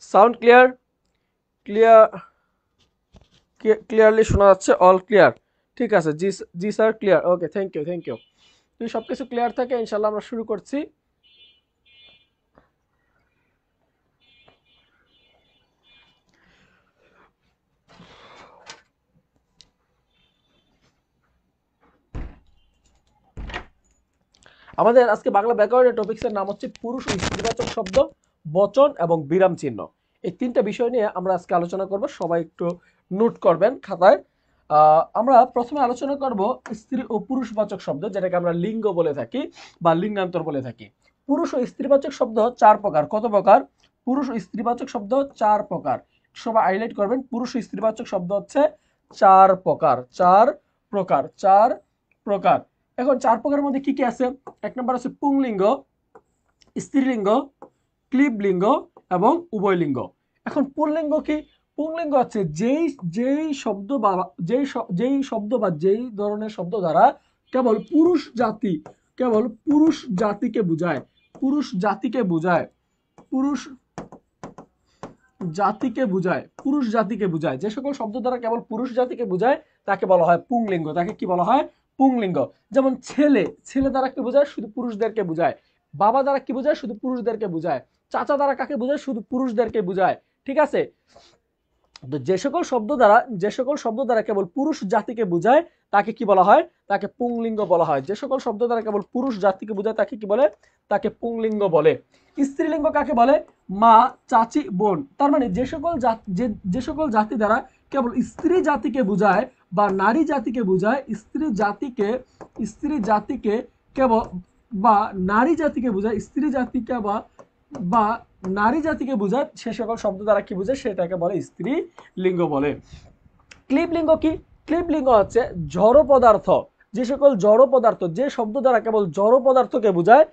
Sound clear? Clear, clearly শোনা যাচ্ছে? All clear? ঠিক আছে, জি জি sir, clear. Okay, thank you thank you. যদি সব কিছু ক্লিয়ার থাকে ইনশাল্লাহ আমরা শুরু করছি। আমাদের আজকে বাংলা ব্যাকরণের টপিক্সের নাম হচ্ছে পুরুষ ও স্ত্রীবাচক শব্দ, বচন এবং বিরাম চিহ্ন। এই তিনটা বিষয় নিয়ে আমরা আজকে আলোচনা করব, সবাই একটু নোট করবেন খাতায়। আমরা প্রথমে আলোচনা করব স্ত্রী ও পুরুষবাচক শব্দ, যেটাকে আমরা লিঙ্গ বলে থাকি বা লিঙ্গান্তর বলে থাকি। পুরুষ ও স্ত্রীবাচক শব্দ চার প্রকার। কত প্রকার? পুরুষ ও স্ত্রীবাচক শব্দ চার প্রকার। সবাই হাইলাইট করবেন, পুরুষ ও স্ত্রীবাচক শব্দ হচ্ছে চার প্রকার। চার প্রকার। এখন চার প্রকারের মধ্যে কি কি আছে? এক নম্বর আছে পুংলিঙ্গ, স্ত্রীলিঙ্গ, ক্লীবলিঙ্গ এবং উভয়লিঙ্গ। এখন পুংলিঙ্গ কি? পুংলিঙ্গ হচ্ছে যেই শব্দ বা যেই শব্দ বা যেই ধরনের শব্দ দ্বারা কেবল পুরুষ জাতিকে বোঝায়। পুরুষ জাতিকে বোঝায়। পুরুষ জাতিকে বোঝায়। পুরুষ জাতিকে বোঝায়। যে সকল শব্দ দ্বারা কেবল পুরুষ জাতিকে বোঝায় তাকে বলা হয় পুংলিঙ্গ। তাকে কি বলা হয়? পুংলিঙ্গ। যেমন ছেলে, ছেলে দ্বারা কি বোঝায়? শুধু পুরুষদেরকে বোঝায়। বাবা দ্বারা কি বোঝায়? শুধু পুরুষদেরকে বোঝায়। চাচা দ্বারা কাকে বোঝায়? শুধু পুরুষদেরকে বোঝায়। ঠিক আছে? তো যে সকল শব্দ দ্বারা কেবল পুরুষ জাতিকে বোঝায় তাকে কি বলা হয়? তাকে পুংলিঙ্গ বলা হয়। যে সকল শব্দ দ্বারা কেবল পুরুষ জাতিকে বোঝায় তাকে কি বলে? তাকে পুংলিঙ্গ বলে। স্ত্রীলিঙ্গ কাকে বলে? মা, চাচি, বোন। তার মানে যে সকল জাতি দ্বারা কেবল স্ত্রী জাতিকে বোঝায় বা নারী জাতিকে বোঝায়, স্ত্রী জাতিকে কেবল বা নারী জাতিকে বোঝায়, স্ত্রী জাতিকে বা নারী জাতিকে বোঝায়, সে সকল শব্দ দ্বারা কি বোঝায়? সেটাকে বলে স্ত্রী লিঙ্গ বলে। ক্লীবলিঙ্গ কি? ক্লীবলিঙ্গ হচ্ছে জড় পদার্থ। যে সকল জড় পদার্থ, যে শব্দ দ্বারা কেবল জড় পদার্থকে বোঝায়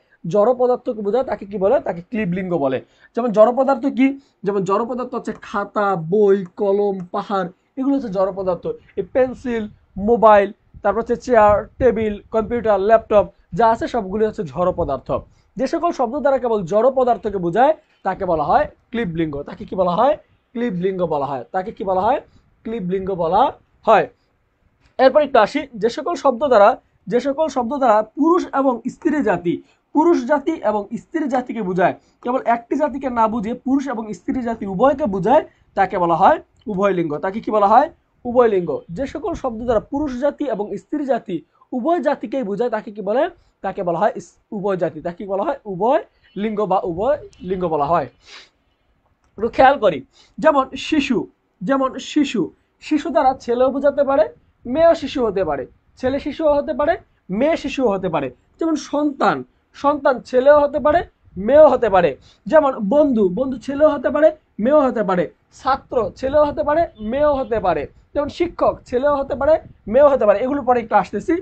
তাকে কি বলে? তাকে ক্লীবলিঙ্গ বলে। যেমন জড় পদার্থ কি? যেমন জড় পদার্থ হচ্ছে খাতা, বই, কলম, পাহাড়। এগুলো হচ্ছে জড় পদার্থ। এই পেন্সিল, মোবাইল, তারপর হচ্ছে চেয়ার, টেবিল, কম্পিউটার, ল্যাপটপ যা আছে সবগুলো হচ্ছে জড় পদার্থ। যে সকল শব্দ দ্বারা কেবল জড় পদার্থকে বোঝায় তাকে বলা হয় ক্লীবলিঙ্গ। তাকে কি বলা হয়? ক্লীবলিঙ্গ বলা হয়। তাকে কি বলা হয়? ক্লীবলিঙ্গ বলা হয়। এরপর একটু আসি, যে সকল শব্দ দ্বারা পুরুষ জাতি এবং স্ত্রী জাতিকে বোঝায়, কেবল একটি জাতিকে না বুঝে পুরুষ এবং স্ত্রী জাতি উভয়কে বোঝায় তাকে বলা হয় উভয়লিঙ্গ। তাকে কি বলা হয়? উভয়লিঙ্গ। যে সকল শব্দ দ্বারা পুরুষ জাতি এবং স্ত্রী জাতি উভয় জাতিকেই বোঝায় তাকে কি বলে? তাকে বলা হয় উভয় জাতি। তাকে কি বলা হয়? উভয় লিঙ্গ বা উভয় লিঙ্গ বলা হয়। একটু খেয়াল করি, যেমন শিশু শিশু দ্বারা ছেলেও বোঝাতে পারে, মেয়েও শিশু হতে পারে। ছেলে শিশুও হতে পারে, মেয়ে শিশুও হতে পারে। যেমন সন্তান, সন্তান ছেলেও হতে পারে, মেয়েও হতে পারে। যেমন বন্ধু, বন্ধু ছেলেও হতে পারে, মেয়েও হতে পারে। ছাত্র ছেলেও হতে পারে, মেয়েও হতে পারে। যেমন শিক্ষক ছেলেও হতে পারে, মেয়েও হতে পারে। এগুলো পরে একটু আসতেছি।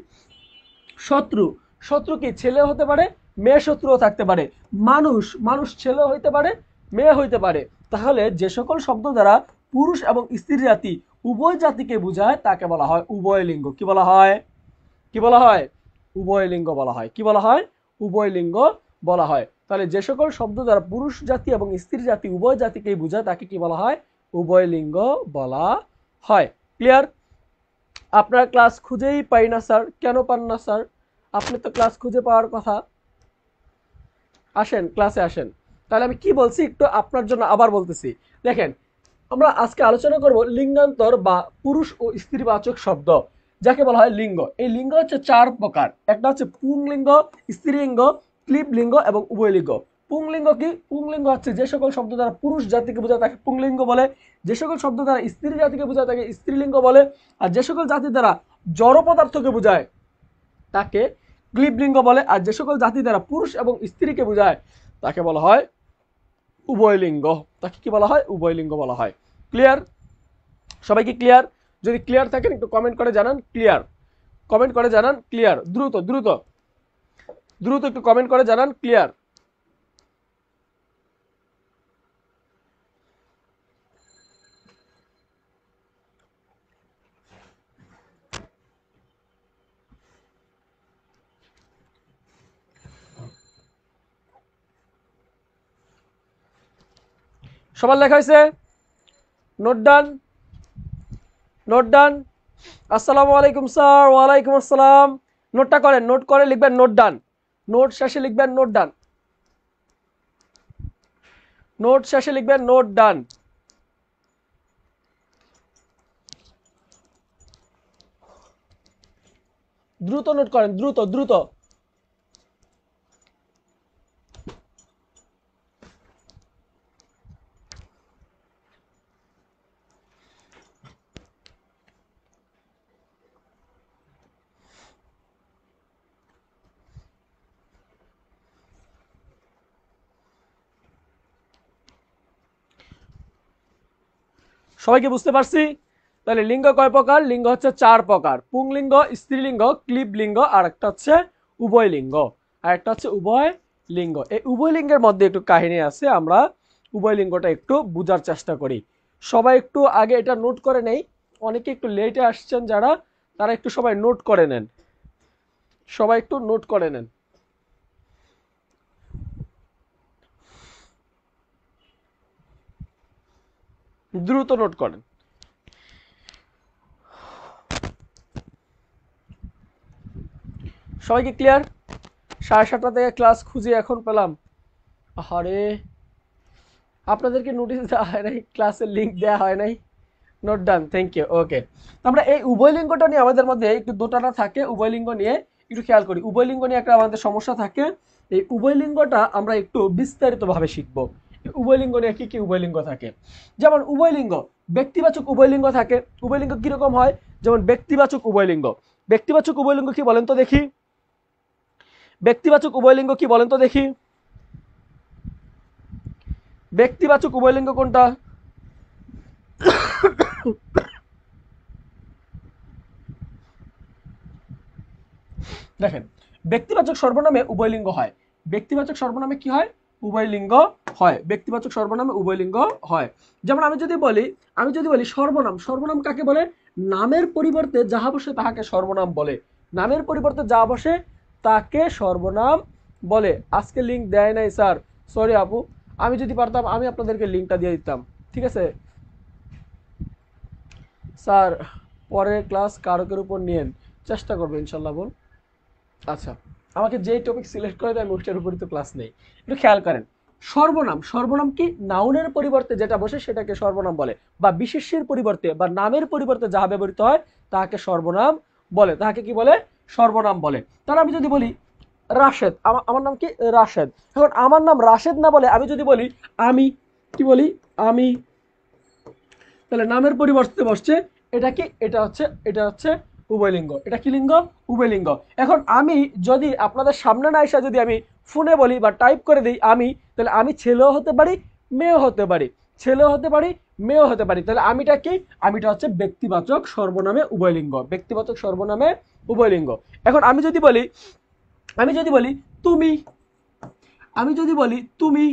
শত্রু, শত্রু কি? ছেলেও হতে পারে, মেয়ে শত্রুও থাকতে পারে। মানুষ, মানুষ ছেলেও হইতে পারে, মেয়ে হইতে পারে। তাহলে যে সকল শব্দ দ্বারা পুরুষ এবং স্ত্রী জাতি উভয় জাতিকে বোঝায় তাকে বলা হয় উভয়লিঙ্গ। কি বলা হয়? কি বলা হয়? উভয়লিঙ্গ বলা হয়। কি বলা হয়? উভয়লিঙ্গ বলা হয়। তাহলে যে সকল শব্দ দ্বারা পুরুষ জাতি এবং স্ত্রী জাতি উভয় জাতিকেই বোঝায় তাকে কি বলা হয়? উভয়লিঙ্গ বলা হয়। ক্লিয়ার? আপনার ক্লাস খুঁজেই পাই না স্যার। কেন পান না স্যার? আপনি তো ক্লাস খুঁজে পাওয়ার কথা। আসেন, ক্লাসে আসেন। তাহলে আমি কি বলছি একটু আপনার জন্য আবার বলতেছি। দেখেন, আমরা আজকে আলোচনা করব লিঙ্গান্তর বা পুরুষ ও স্ত্রীবাচক শব্দ, যাকে বলা হয় লিঙ্গ। এই লিঙ্গ হচ্ছে চার প্রকার। একটা হচ্ছে পুংলিঙ্গ, স্ত্রীলিঙ্গ, ক্লীবলিঙ্গ এবং উভয়লিঙ্গ। পুংলিঙ্গ কি? পুংলিঙ্গ হচ্ছে যে সকল শব্দ দ্বারা পুরুষ জাতিকে বোঝায় তাকে পুংলিঙ্গ বলে। যে সকল শব্দ দ্বারা স্ত্রী জাতিকে বোঝায় তাকে স্ত্রীলিঙ্গ বলে। আর যে সকল জাতি দ্বারা জড় পদার্থকে বোঝায় তাকে ক্লীবলিঙ্গ বলে। আর যে সকল জাতি দ্বারা পুরুষ এবং স্ত্রীকে বোঝায় তাকে বলা হয় উভয়লিঙ্গ। তাকে কি বলা হয়? উভয়লিঙ্গ বলা হয়। ক্লিয়ার? সবাই কি ক্লিয়ার? যদি ক্লিয়ার থাকেন একটু কমেন্ট করে জানান ক্লিয়ার। কমেন্ট করে জানান ক্লিয়ার। দ্রুত দ্রুত দ্রুত একটু কমেন্ট করে জানান ক্লিয়ার। সবার লেখা হয়েছে? নোট ডান, নোট ডান। আসসালামু আলাইকুম স্যার। ওয়ালাইকুম আসসালাম। নোটটা করেন, নোট করে লিখবেন নোট ডান। নোট শেষে লিখবেন নোট ডান। নোট শেষে লিখবেন নোট ডান। দ্রুত নোট করেন, দ্রুত দ্রুত। সবাইকে বুঝতে পারছি? তাহলে লিঙ্গ কয় প্রকার? লিঙ্গ হচ্ছে 4 প্রকার। পুংলিঙ্গ, স্ত্রীলিঙ্গ, ক্লীবলিঙ্গ, আর একটা হচ্ছে উভয়লিঙ্গ, আর একটা হচ্ছে উভয় লিঙ্গ। এই উভয় লিঙ্গের মধ্যে একটু কাহিনী আছে, আমরা উভয় লিঙ্গটা একটু বোঝার চেষ্টা করি। সবাই একটু আগে এটা নোট করে নেই। অনেকে একটু লেটে আসছেন যারা, তারা একটু সবাই নোট করে নেন। সবাই একটু নোট করে নেন। দ্রুত নোট করেন। সবাই কি ক্লিয়ার? 7:30 থেকে ক্লাস খুঁজে এখন পেলাম। আরে আপনাদেরকে নোটিশ দেওয়া হয় নাই, ক্লাসের লিঙ্ক দেওয়া হয় নাই। Note done, thank you. Okay, আমরা এই উভয়লিঙ্গটা নিয়ে আমাদের মধ্যে একটু দোটানা থাকে। উভয়লিঙ্গ নিয়ে একটু খেয়াল করি। উভয়লিঙ্গ নিয়ে একটা আমাদের সমস্যা থাকে। এই উভয়লিঙ্গটা আমরা একটু বিস্তারিতভাবে শিখব। উভয়লিঙ্গ নিয়ে কি কি উভয়লিঙ্গ থাকে? যেমন উভয়লিঙ্গ, ব্যক্তিবাচক উভয়লিঙ্গ থাকে। উভয়লিঙ্গ কিরকম হয়? যেমন ব্যক্তিবাচক উভয়লিঙ্গ। ব্যক্তিবাচক উভয়লিঙ্গ কি বলেন তো দেখি? ব্যক্তিবাচক উভয়লিঙ্গ কি বলেন তো দেখি? ব্যক্তিবাচক উভয়লিঙ্গ কোনটা? দেখেন, ব্যক্তিবাচক সর্বনামে উভয়লিঙ্গ হয়। ব্যক্তিবাচক সর্বনামে কি হয়? উভয়লিঙ্গ হয়। ব্যক্তিবাচক সর্বনামে উভয়লিঙ্গ হয়। যেমন আমি যদি বলি সর্বনাম। সর্বনাম কাকে বলে? নামের পরিবর্তে যাহা বসে তাহাকে সর্বনাম বলে। নামের পরিবর্তে যা বসে তাকে সর্বনাম বলে। আজকে লিঙ্ক দেয় নাই স্যার, সরি আপু। আমি যদি পারতাম আমি আপনাদেরকে লিঙ্কটা দিয়ে দিতাম, ঠিক আছে স্যার? পরের ক্লাস কারকের উপর নিয়েন, চেষ্টা করবো ইনশাল্লাহ। বল আচ্ছা, আমাকে যেই টপিক সিলেক্ট করে দেয় আমি ওইটার উপরই তো ক্লাস নেই। একটু খেয়াল করেন। সর্বনাম, সর্বনাম কি? নাউনের পরিবর্তে যেটা বসে সেটাকে সর্বনাম বলে, বা বিশেষ্যের পরিবর্তে বা নামের পরিবর্তে যাহা ব্যবহৃত হয় তাহাকে সর্বনাম বলে। তাহাকে কি বলে? সর্বনাম বলে। তাহলে আমি যদি বলি রাশেদ, আমার নাম কি? রাশেদ। এখন আমার নাম রাশেদ না বলে আমি যদি বলি আমি, কি বলি? আমি। তাহলে নামের পরিবর্তে বসছে এটা কি? এটা হচ্ছে উভয়লিঙ্গ। এটা কি লিঙ্গ? উভয়লিঙ্গ। এখন আমি যদি আপনাদের সামনে না এসে যদি আমি ফোনে বলি বা টাইপ করে দিই আমি, তাহলে আমি ছেলেও হতে পারি, মেয়েও হতে পারি। ছেলেও হতে পারি, মেয়েও হতে পারি। তাহলে আমিটা কি? আমিটা হচ্ছে ব্যক্তিবাচক সর্বনামে উভয়লিঙ্গ। ব্যক্তিবাচক সর্বনামে উভয়লিঙ্গ। এখন আমি যদি বলি তুমি, আমি যদি বলি তুমি,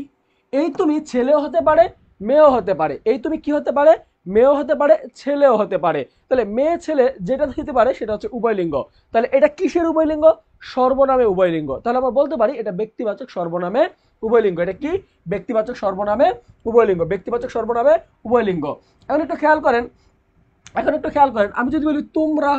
এই তুমি ছেলেও হতে পারে, মেয়েও হতে পারে। এই তুমি কি হতে পারে? মেয়েও হতে পারে, ছেলেও হতে পারে। তাহলে মেয়ে ছেলে যেটা হতে পারে সেটা হচ্ছে উভয়লিঙ্গ। তাহলে এটা কিসের উভয়লিঙ্গ? সর্বনামে উভয়লিঙ্গ। তাহলে আমরা বলতে পারি এটা ব্যক্তিবাচক সর্বনামে উভয়লিঙ্গ। এটা কি? ব্যক্তিবাচক সর্বনামে উভয়লিঙ্গ। ব্যক্তিবাচক সর্বনামে উভয়লিঙ্গ। এখন একটু খেয়াল করেন আমি যদি বলি তোমরা,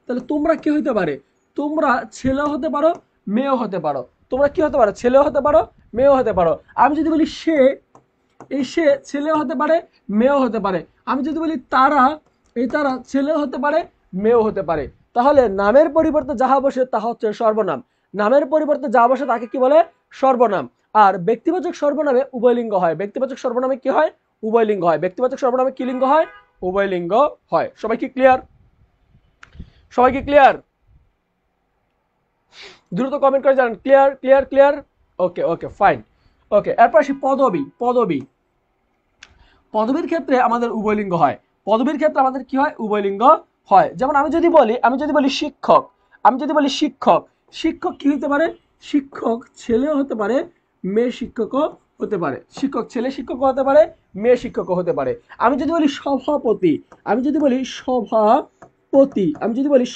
তাহলে তোমরা কি হতে পারে? তোমরা ছেলেও হতে পারো, মেয়েও হতে পারো। তোমরা কি হতে পারো? ছেলেও হতে পারো, মেয়েও হতে পারো। আমি যদি বলি সে, এই সে ছেলেও হতে পারে, মেয়েও হতে পারে। আমি যদি বলি তারা, এই তারা ছেলেও হতে পারে, মেয়েও হতে পারে। তাহলে নামের পরিবর্তে যাহা বসে তাহা হচ্ছে সর্বনাম। নামের পরিবর্তে যা বসে তাকে কি বলে? সর্বনাম। আর ব্যক্তিবাচক সর্বনামে উভয়লিঙ্গ হয়। ব্যক্তিবাচক সর্বনামে কি হয়? উভয়লিঙ্গ হয়। ব্যক্তিবাচক সর্বনামে কি লিঙ্গ হয়? উভয়লিঙ্গ হয়। সবাই কি ক্লিয়ার? সবাই কি ক্লিয়ার? দ্রুত কমেন্ট করে জানান ক্লিয়ার ক্লিয়ার ক্লিয়ার। ওকে ওকে ফাইন। ওকে, এরপর আসি পদবী। পদবীর ক্ষেত্রে আমাদের উভয়লিঙ্গ হয়। পদবীর ক্ষেত্রে আমাদের কি হয়? উভয়লিঙ্গ হয়। যেমন আমি যদি বলি শিক্ষক, শিক্ষক কি হতে পারে? শিক্ষক ছেলেও হতে পারে, মেয়ে শিক্ষকও হতে পারে। শিক্ষক ছেলে শিক্ষকও হতে পারে, মেয়ে শিক্ষকও হতে পারে। আমি যদি বলি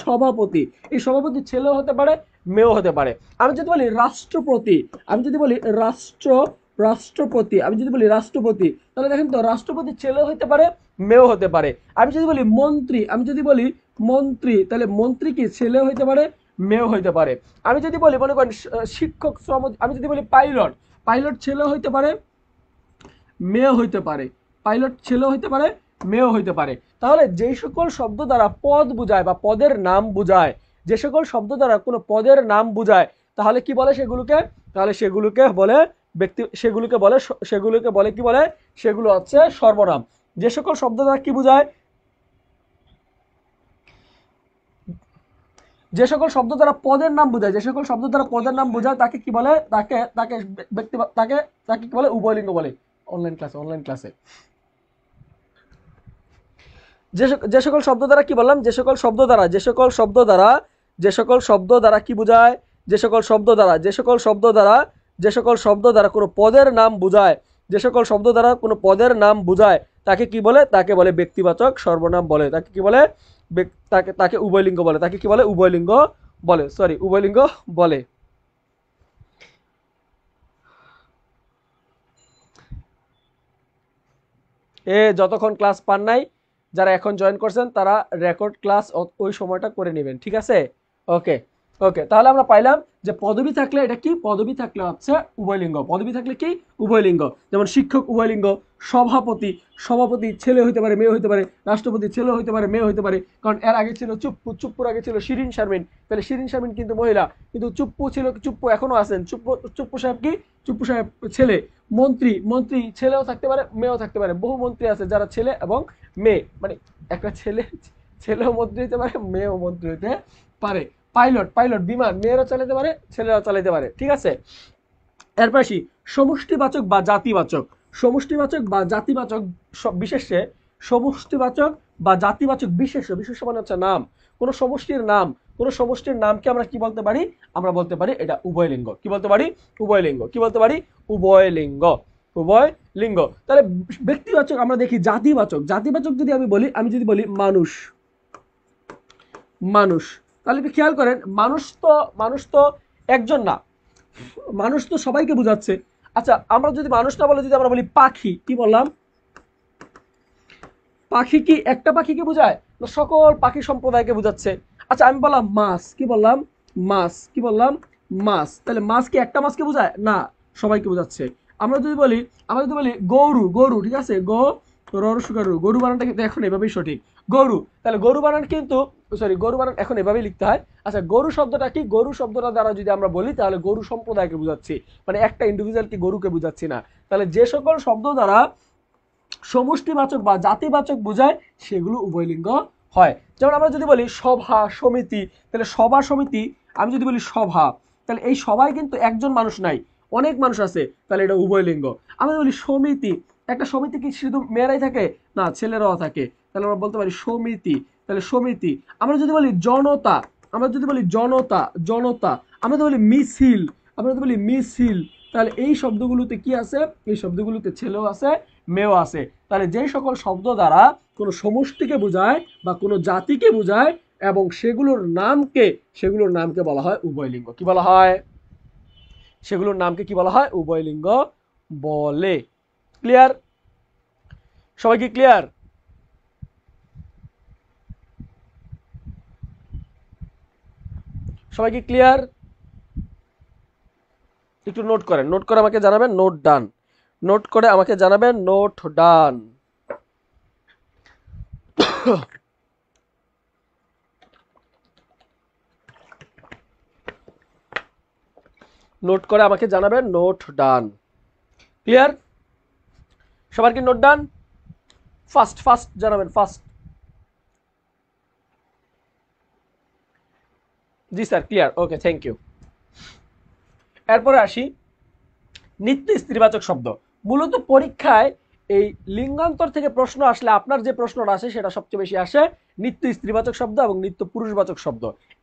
সভাপতি, এই সভাপতি ছেলেও হতে পারে, মেয়েও হতে পারে। আমি যদি বলি রাষ্ট্রপতি, রাষ্ট্রপতি, আমি যদি বলি রাষ্ট্রপতি, তাহলে দেখেন তো রাষ্ট্রপতি ছেলেও হতে পারে মেয়েও হতে পারে। আমি যদি বলি মন্ত্রী, আমি যদি বলি মন্ত্রী, তাহলে মন্ত্রী কি ছেলেও হতে পারে মেয়েও হতে পারে। আমি যদি বলি মনে করেন শিক্ষক শ্রম, আমি যদি বলি পাইলট, পাইলট ছেলেও হতে পারে মেয়েও হইতে পারে, পাইলট ছেলেও হইতে পারে মেয়েও হইতে পারে। তাহলে যেই সকল শব্দ দ্বারা পদ বুঝায় বা পদের নাম বুঝায়, যে সকল শব্দ দ্বারা কোনো পদের নাম বুঝায়, তাহলে কি বলে সেগুলোকে, তাহলে সেগুলোকে বলে ব্যক্তি, সেগুলোকে বলে কি বলে, সেগুলো হচ্ছে সর্বনাম। যে সকল শব্দ দ্বারা কি বুঝায়, যে সকল শব্দ দ্বারা পদের নাম বোঝায়, যে সকল শব্দ দ্বারা পদের নাম বোঝায় তাকে কি বলে, তাকে তাকে ব্যক্তি, তাকে তাকে কি বলে, উভয়লিঙ্গ বলে। অনলাইন ক্লাসে যে সকল শব্দ দ্বারা কি বললাম, যে সকল শব্দ দ্বারা, যে সকল শব্দ দ্বারা, যে সকল শব্দ দ্বারা কি বোঝায়, যে সকল শব্দ দ্বারা, যে সকল শব্দ দ্বারা, যে সকল শব্দ দ্বারা কোনো পদের নাম বোঝায়, যে সকল শব্দ দ্বারা কোনো পদের নাম বোঝায় তাকে কি বলে, তাকে বলে ব্যক্তিবাচক সর্বনাম বলে। তাকে কি বলে, তাকে তাকে উভয়লিঙ্গ বলে। তাকে কি বলে, উভয়লিঙ্গ বলে, সরি উভয়লিঙ্গ বলে। যতক্ষণ ক্লাস পান নাই, যারা এখন জয়েন করছেন তারা রেকর্ড ক্লাস ওই সময়টা করে নেবেন, ঠিক আছে? ওকে ওকে, তাহলে আমরা পাইলাম যে পদবী থাকলে এটা কি, পদবী থাকলে হচ্ছে উভয়লিঙ্গ। পদবী থাকলে কি, উভয়লিঙ্গ। যেমন শিক্ষক উভয়লিঙ্গ, সভাপতি, সভাপতি ছেলে হইতে পারে মেয়ে হইতে পারে, রাষ্ট্রপতি ছেলে হইতে পারে মেয়ে হইতে পারে। কারণ এর আগে ছিল চুপ্পু, চুপ্পুর আগে ছিল শিরিন শারমিন, তাহলে শিরিন শারমিন কিন্তু মহিলা, কিন্তু চুপ্পু ছিল, চুপ্পু এখনো আছেন, চুপ্পু সাহেব কি, চুপ্পু সাহেব ছেলে। মন্ত্রী, মন্ত্রী ছেলেও থাকতে পারে মেয়েও থাকতে পারে, বহু মন্ত্রী আছে যারা ছেলে এবং মেয়ে, মানে একটা ছেলেও মন্ত্রী হতে পারে মেয়েও মন্ত্রী হতে পারে। পাইলট, পাইলট বিমান মেয়েরা চালাতে পারে ছেলেরা চালাতে পারে, ঠিক আছে? এরপর আসি সমষ্টিবাচক বা জাতিবাচক। সমষ্টিবাচক বা জাতিবাচক বিশেষে, সমষ্টিবাচক বা জাতিবাচক বিশেষ্য, বিশেষ্য মানে হচ্ছে নাম, কোন সমষ্টির নাম, কোন সমষ্টির নামকে আমরা কি বলতে পারি, আমরা বলতে পারি এটা উভয়লিঙ্গ। কি বলতে পারি, উভয়লিঙ্গ। কি বলতে পারি, উভয়লিঙ্গ, উভয়লিঙ্গ। তাহলে ব্যক্তিবাচক আমরা দেখি জাতিবাচক। জাতিবাচক যদি আমি বলি, আমি যদি বলি মানুষ, মানুষ, তাহলে একটু খেয়াল করেন, মানুষ তো একজন না, মানুষ তো সবাইকে বোঝাচ্ছে। আচ্ছা আমরা যদি মানুষ না বলে যদি আমরা বলি পাখি, কি বললাম, পাখি কি একটা পাখিকে বোঝায় না, সকল পাখি সম্প্রদায়কে বোঝাচ্ছে। আচ্ছা আমি বললাম মাছ, কি বললাম, মাছ, কি বললাম, মাছ, তাহলে মাছ কি একটা মাছকে বোঝায় না, সবাইকে বোঝাচ্ছে। আমরা যদি বলি, গরু, গরু, ঠিক আছে, গরু বানানটা কিন্তু এখন এভাবেই সঠিক, গরু। তাহলে গরু বানান কিন্তু, সরি গরু বানান এখন এভাবেই লিখতে হয়। আচ্ছা গরু শব্দটা কি, গরু শব্দটা দ্বারা যদি আমরা বলি তাহলে গরু সম্প্রদায়কে বুঝাচ্ছি, মানে একটা ইন্ডিভিজুয়ালকে গরুকে বুঝাচ্ছি না। তাহলে যে সকল শব্দ দ্বারা সমষ্টিবাচক বা জাতিবাচক বোঝায় সেগুলো উভয়লিঙ্গ হয়। যেমন আমরা যদি বলি সভা সমিতি, তাহলে সভা সমিতি, আমি যদি বলি সভা, তাহলে এই সবাই কিন্তু একজন মানুষ নাই, অনেক মানুষ আছে, তাহলে এটা উভয়লিঙ্গ। আমরা বলি সমিতি, একটা সমিতি কি শুধু মেয়েরাই থাকে না, ছেলেরাও থাকে, তাহলে আমরা বলতে পারি সমিতি, তাহলে সমিতি। আমরা যদি বলি জনতা, আমরা যদি বলি জনতা, জনতা। আমরা যদি বলি মিছিল, আমরা যদি বলি মিছিল, তাহলে এই শব্দগুলোতে কি আছে, এই শব্দগুলোতে ছেলেও আছে মেয়েও আছে। তাহলে যে সকল শব্দ দ্বারা কোনো সমষ্টিকে বোঝায় বা কোনো জাতিকে বোঝায় এবং সেগুলোর নামকে বলা হয় উভয়লিঙ্গ। কি বলা হয়, সেগুলোর নামকে কি বলা হয়, উভয়লিঙ্গ বলে। ক্লিয়ার, সবাই কি ক্লিয়ার? সবাই কি ক্লিয়ার? একটু নোট করেন, নোট করে আমাকে জানাবেন, নোট ডান, নোট করে আমাকে জানাবেন, নোট ডান। নোট করে আমাকে জানাবেন, নোট ডান। ক্লিয়ার, সবার কি নোট ডান? ফার্স্ট ফার্স্ট জানাবেন, ফার্স্ট। জি sir clear, okay thank you. এরপরে আসি নিত্য স্ত্রীবাচক শব্দ। মূলত পরীক্ষায় এই লিঙ্গান্তর থেকে প্রশ্ন আসলে আপনার যে প্রশ্নটা আসে সেটা সবচেয়ে বেশি আসে নিত্য স্ত্রীবাচক শব্দ এবং নিত্য পুরুষবাচক শব্দ।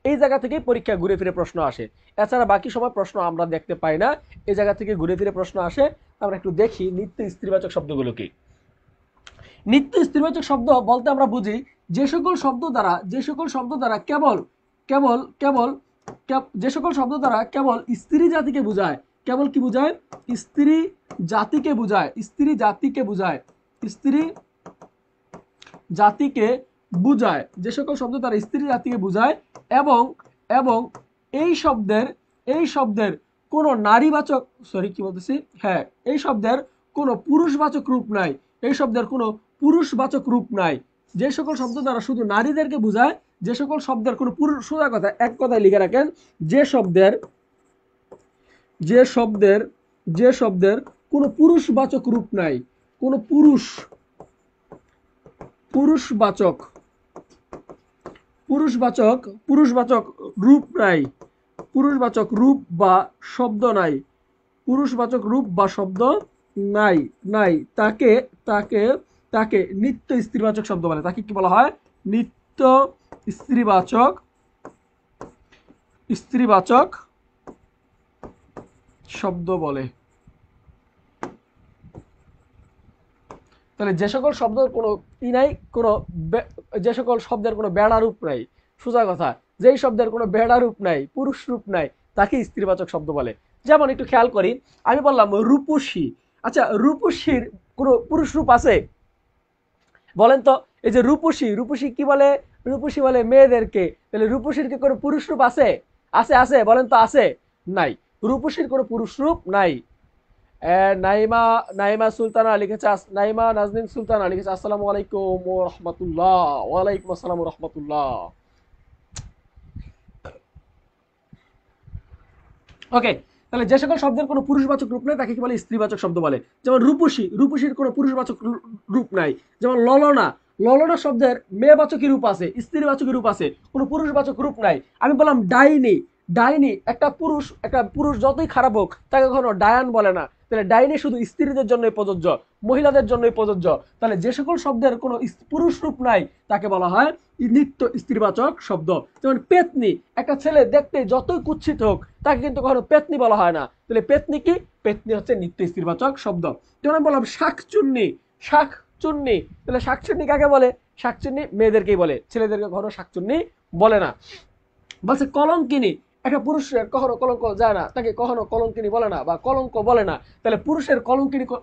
এই জায়গা থেকেই পরীক্ষায় ঘুরে ফিরে প্রশ্ন আসে, এছাড়া বাকি সময় প্রশ্ন আমরা দেখতে পাই না, এই জায়গা থেকে ঘুরে ফিরে প্রশ্ন আসে। আমরা একটু দেখি নিত্য স্ত্রীবাচক শব্দগুলো কি। নিত্য স্ত্রীবাচক শব্দ বলতে আমরা বুঝি যে সকল শব্দ দ্বারা কেবল কেবল কেবল যে সকল শব্দ দ্বারা কেবল স্ত্রী জাতিকে বোঝায়, কেবল কি বোঝায়? স্ত্রী জাতিকে বোঝায়, স্ত্রী জাতিকে বোঝায়, স্ত্রী জাতিকে বোঝায়। যে সকল শব্দ তারা স্ত্রী জাতিকে বোঝায় এবং এবং এই শব্দের কোনো নারীবাচক, সরি কি বলতেছি, হ্যাঁ, এই শব্দের কোনো পুরুষবাচক রূপ নাই, এই শব্দের কোনো পুরুষবাচক রূপ নাই। যে সকল শব্দ দ্বারা শুধু নারীদেরকে বোঝায়, যে সকল শব্দের কোনো পুরুষ, সোজা কথা এক কথায় লিখে রাখেন, যে শব্দের কোনো পুরুষবাচক রূপ নাই, কোনো পুরুষবাচক রূপ নাই, পুরুষবাচক রূপ বা শব্দ নাই, পুরুষবাচক রূপ বা শব্দ নাই নাই তাকে তাকে তাকে নিত্য স্ত্রীবাচক শব্দ বলে। তাকে কি বলা হয়? নিত্য স্ত্রীবাচক শব্দ বলে। তাহলে যে সকল শব্দের কোনো ই নাই, কোনো যে সকল শব্দের কোনো বেড়া রূপ নাই, সোজা কথা, যেই শব্দের কোনো বেড়া রূপ নাই, পুরুষ রূপ নাই, তাকে স্ত্রীবাচক শব্দ বলে। যেমন একটু খেয়াল করি, আমি বললাম রূপসী। আচ্ছা, রূপসীর কোনো পুরুষ রূপ আছে? বলেন তো। এই যে রূপসী কি বলে? রূপসী বলে মেয়েদেরকে। তাহলে রূপসীর কি কোনো পুরুষ রূপ আছে? আছে আছে, বলেন তো আছে? নাই, রূপসীর কোনো পুরুষ রূপ নাই। নাইমা সুলতানা লিখেছে, নাইমা নাজনীন সুলতানা লিখেছে আসসালামু আলাইকুম ওয়া রাহমাতুল্লাহ। ওয়া আলাইকুম আসসালাম ওয়া রাহমাতুল্লাহ। ওকে, তাহলে যে সকল শব্দের কোনো পুরুষবাচক রূপ নেই তাকে কি বলে? স্ত্রীবাচক শব্দ বলে। যেমন রূপসীর কোনো পুরুষবাচক রূপ নাই। যেমন ললনা শব্দের মেয়েবাচকী রূপ আছে, স্ত্রীবাচকী রূপ আছে, কোনো পুরুষবাচক রূপ নাই। আমি বললাম ডাইনি একটা পুরুষ যতই খারাপ হোক তাকে কখনো ডায়ান বলে না। তাহলে ডাইনি শুধু স্ত্রীদের জন্যই প্রযোজ্য, মহিলাদের জন্যই প্রযোজ্য। তাহলে যে সকল শব্দের কোনো পুরুষ রূপ নাই তাকে বলা হয় নিত্য স্ত্রীবাচক শব্দ। যেমন পেতনি, একটা ছেলে দেখতে যতই কুৎসিত হোক তাকে কিন্তু কখনো পেতনি বলা হয় না। তাহলে পেতনি কি? পেতনি হচ্ছে নিত্য স্ত্রীবাচক শব্দ। যেমন বললাম শাকচুন্নি, তাহলে শাকচুন্নি কাকে বলে? শাকচুন্নি মেয়েদেরকেই বলে, ছেলেদেরকে কখনো শাকচুন্নি বলে না। বলছে কলঙ্কিনী, একটা পুরুষের কখনো কলঙ্ক যায় না, তাকে কখনো কলঙ্কিনী বলে না বা কলঙ্ক বলে না। তাহলে পুরুষের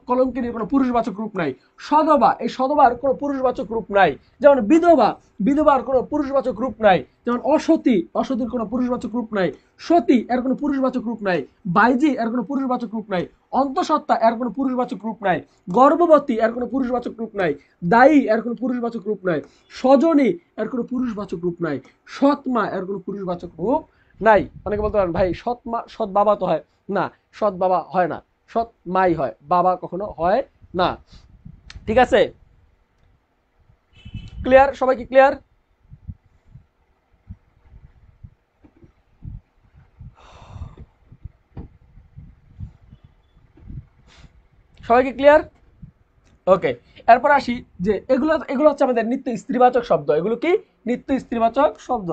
কলঙ্কিনীর কোনো পুরুষবাচক রূপ নাই। সদবা, এই সদবার কোনো পুরুষবাচক রূপ নাই। যেমন বিধবার কোনো পুরুষবাচক রূপ নাই। যেমন অসতীর কোনো পুরুষবাচক রূপ নাই। সতী, এর কোনো পুরুষবাচক রূপ নাই। বাইজি, এর কোনো পুরুষবাচক রূপ নাই। অন্তঃসত্ত্বা, এর কোনো পুরুষবাচক রূপ নাই। গর্ভবতী, এর কোনো পুরুষবাচক রূপ নাই। দায়ী, এর কোনো পুরুষবাচক রূপ নাই। সজনী, এর কোনো পুরুষবাচক রূপ নাই। সৎমা, এর কোনো পুরুষবাচক রূপ নাই। অনেকে বলতে পারেন ভাই সৎ বাবা তো হয় না, সৎ বাবা হয় না, সৎ মাই হয়, বাবা কখনো হয় না। ঠিক আছে, ক্লিয়ার? সবাই কি ক্লিয়ার? সবাই কি ক্লিয়ার? ওকে, এরপর আসি যে এগুলো হচ্ছে আমাদের নিত্য স্ত্রীবাচক শব্দ। এগুলো কি? নিত্য স্ত্রীবাচক শব্দ।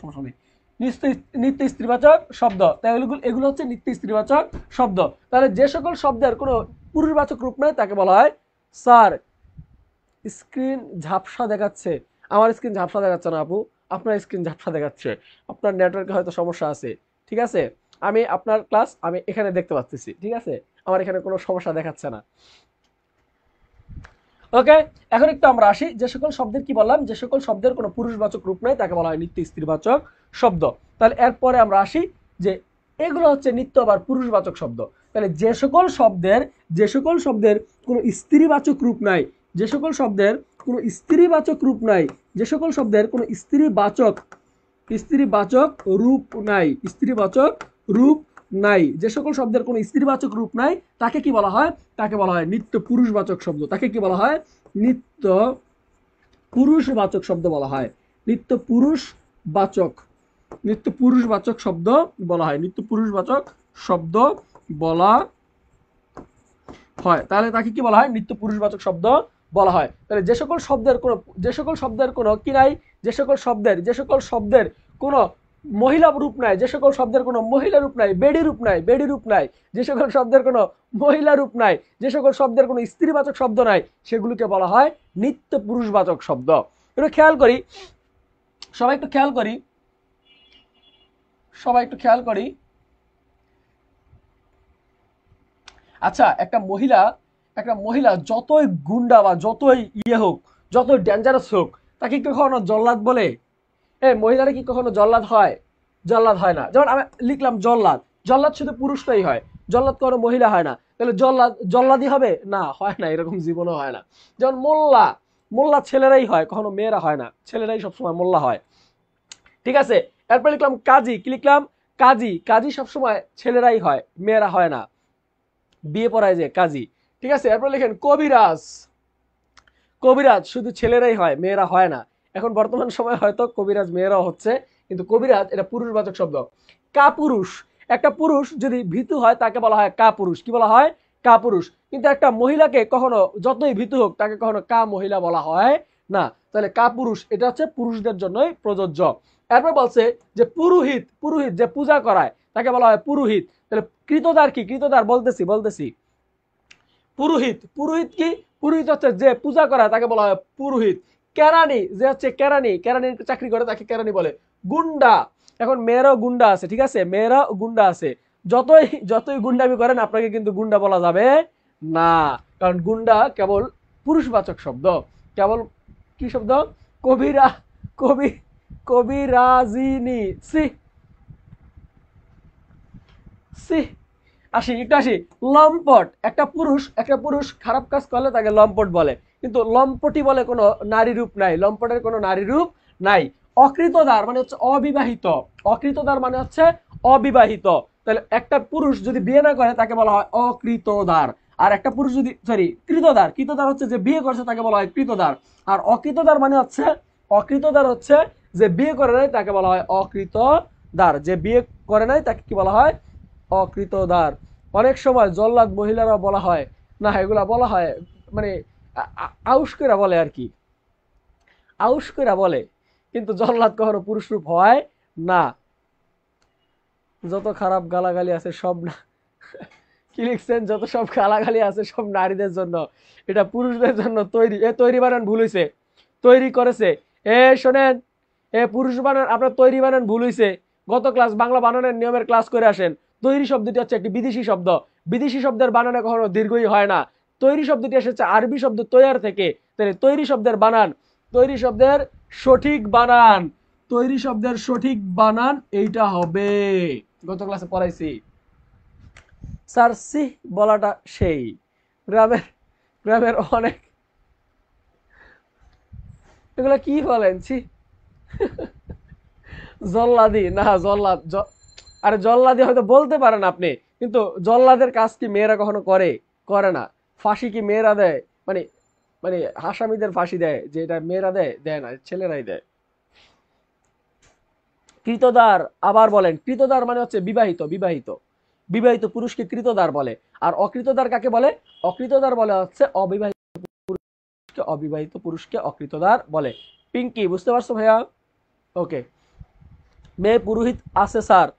সমস্যা নেই, নিত্য স্ত্রীবাচক শব্দ। তাই এগুলো হচ্ছে নিত্য স্ত্রীবাচক শব্দ। তাহলে যে সকল শব্দের কোনো পুরুষবাচক রূপ নয় তাকে বলা হয় স্যার। স্ক্রিন ঝাপসা দেখাচ্ছে। আমার স্ক্রিন ঝাপসা দেখাচ্ছে না আপু, আপনার স্ক্রিন ঝাপসা দেখাচ্ছে। আপনার নেটওয়ার্কে হয়তো সমস্যা আছে। ঠিক আছে, আমি আপনার ক্লাস আমি এখানে দেখতে পাচ্ছি। ঠিক আছে, আমার এখানে কোনো সমস্যা দেখাচ্ছে না। ওকে, এখন একটু আমরা আসি যে সকল শব্দের কি বললাম, যে সকল শব্দের কোনো পুরুষবাচক রূপ নাই তাকে বলা হয় নিত্য স্ত্রীবাচক শব্দ। তাহলে এরপরে আমরা আসি যে এগুলো হচ্ছে নিত্য আবার পুরুষবাচক শব্দ। তাহলে যে সকল শব্দের কোনো স্ত্রীবাচক রূপ নাই, যে সকল শব্দের কোনো স্ত্রীবাচক রূপ নাই, যে সকল শব্দের কোনো স্ত্রীবাচক রূপ নাই, যে সকল শব্দের কোনো স্ত্রীবাচক রূপ নাই তাকে কি বলা হয়? তাকে বলা হয় নিত্য পুরুষবাচক শব্দ। তাকে কি বলা হয়? নিত্য পুরুষবাচক শব্দ বলা হয়। নিত্য পুরুষবাচক শব্দ বলা হয়। নিত্য পুরুষবাচক শব্দ বলা হয়। তাহলে তাকে কি বলা হয়? নিত্য পুরুষবাচক শব্দ বলা হয়। তাহলে যে সকল শব্দের কোনো কি নাই, যে সকল শব্দের কোনো মহিলা রূপ নাই, যে সকল শব্দের কোনো মহিলা রূপ নাই, বেডি রূপ নাই, যে সকল শব্দের কোনো মহিলা রূপ নাই, যে সকল শব্দের কোনো স্ত্রীবাচক শব্দ নাই, সেগুলোকে বলা হয় নিত্য পুরুষবাচক শব্দ। একটু খেয়াল করি, সবাই একটু খেয়াল করি আচ্ছা, একটা মহিলা যতই গুন্ডা বা যতই ইয়ে হোক, যতই ডেঞ্জারাস হোক, তাকে কি কখনো জল্লাদ বলে? মহিলারা কি কখনো জল্লাদ হয়? জল্লাদ হয় না। যেমন আমি লিখলাম জল্লাদ, জল্লাদ শুধু পুরুষটাই হয়, জল্লাদ কোনো মহিলা হয় না। তাহলে জল্লাদই হবে না? হয় না, এরকম জীবনও হয় না। যেমন মোল্লা, মোল্লা ছেলেরাই হয়, কখনো মেয়েরা হয় না, ছেলেরাই সবসময় মোল্লা হয়। ঠিক আছে, এরপর লিখলাম কাজী, কি লিখলাম? কাজী, কাজী সবসময় ছেলেরাই হয়, মেয়েরা হয় না, বিয়ে পড়ায় যে কাজী। ঠিক আছে, এরপর লিখেন কবিরাজ, কবিরাজ শুধু ছেলেরাই হয়, মেয়েরা হয় না। এখন বর্তমান সময়ে হয়তো কবিরাজ মেয়েরাও হচ্ছে, কিন্তু কবিরাজ এটা পুরুষবাচক শব্দ। কাপুরুষ, একটা পুরুষ যদি ভীতু হয় তাকে বলা হয় কাপুরুষ। কি বলা হয়? কাপুরুষ। কিন্তু একটা মহিলাকে কখনো যতই ভীতু হোক তাকে কখনো কা মহিলা বলা হয় না। তাহলে কাপুরুষ এটা হচ্ছে পুরুষদের জন্যই প্রযোজ্য। এরপর বলছে যে পুরোহিত, পুরোহিত যে পূজা করায় তাকে বলা হয় পুরোহিত। তাহলে কৃতদার কি? কৃতদার বলতেছি পুরোহিত, পুরোহিত কি? পুরোহিত হচ্ছে যে পূজা করায় তাকে বলা হয় পুরোহিত। কেরানি, যে হচ্ছে কেরানি, কেরানির চাকরি করে তাকে কেরানি বলে। গুন্ডা, এখন মেয়েরাও গুন্ডা আছে, ঠিক আছে, মেয়েরাও গুন্ডা আছে। যতই যতই গুন্ডামি করেন আপনাকে কিন্তু গুন্ডা বলা যাবে না, কারণ গুন্ডা কেবল পুরুষবাচক শব্দ। কেবল কি শব্দ? কবিরা, কবি, কবিরাজিনী, সি সি। আসি একটু আসি, লম্পট, একটা পুরুষ খারাপ কাজ করলে তাকে লম্পট বলে, কিন্তু লম্পটি বলে কোনো নারী রূপ নাই, লম্পটের কোনো নারী রূপ নাই। অকৃতদার মানে হচ্ছে অবিবাহিত, অকৃতদার মানে হচ্ছে অবিবাহিত। তাহলে একটা পুরুষ যদি বিয়ে না করে তাকে বলা হয় অকৃতদার। আর একটা পুরুষ যদি কৃতদার, কৃতদার হচ্ছে যে বিয়ে করছে তাকে বলা হয় কৃতদার। আর অকৃতদার মানে হচ্ছে, অকৃতদার হচ্ছে যে বিয়ে করে নাই তাকে বলা হয় অকৃতদার। যে বিয়ে করে নাই তাকে কি বলা হয়? অকৃতদার। অনেক সময় জল্লাদ মহিলারা বলা হয় না, এগুলা বলা হয় মানে আউস করে বলে আর কি, আউস করে বলে, কিন্তু জল্লাদ কখনো পুরুষ রূপ হয় না। যত খারাপ গালাগালি আছে সব না, কি লিখছেন? যত সব গালাগালি আছে সব নারীদের জন্য, এটা পুরুষদের জন্য তৈরি। তৈরি বানান ভুল হয়েছে, তৈরি করেছে। শোনেন, পুরুষ বানান আপনার তৈরি বানান ভুল হয়েছে। গত ক্লাস বাংলা বানানের নিয়মের ক্লাস করে আসেন। তৈরি শব্দটি হচ্ছে একটি বিদেশি শব্দ, বিদেশি শব্দের বানানে কখনো দীর্ঘই হয় না। তৈরি শব্দটি এসেছে আরবি শব্দ তৈয়ার থেকে। তাহলে তৈরি শব্দের বানান, তৈরি শব্দের সঠিক বানান, তৈরি শব্দের সঠিক বানান এইটা হবে। গত ক্লাসে পড়াইছি। স্যার সি বলাটা সেই গ্রামের, গ্রামের অনেক, এগুলো কি বলেন? ছি, জল্লাদি না, আরে জল্লাদি হয়তো বলতে পারেন আপনি, কিন্তু জল্লাদের কাজ কি মেয়েরা কখনো করে? করে না। ফাঁসি কি মেয়েরা দেয়? মানে মানে আসামিদের ফাঁসি দেয় যে এটা মেয়েরা দেয়? দেয় না, ছেলেরাই দেয়। কৃতদার আবার বলেন, কৃতদার মানে হচ্ছে বিবাহিত, বিবাহিত, বিবাহিত পুরুষকে কৃতদার বলে। আর অকৃতদার কাকে বলে? অকৃতদার বলে হচ্ছে অবিবাহিত, অবিবাহিত পুরুষকে অকৃতদার বলে। পিঙ্কি বুঝতে পারছো ভাইয়া? ওকে। মেয়ে পুরোহিত আছে স্যার।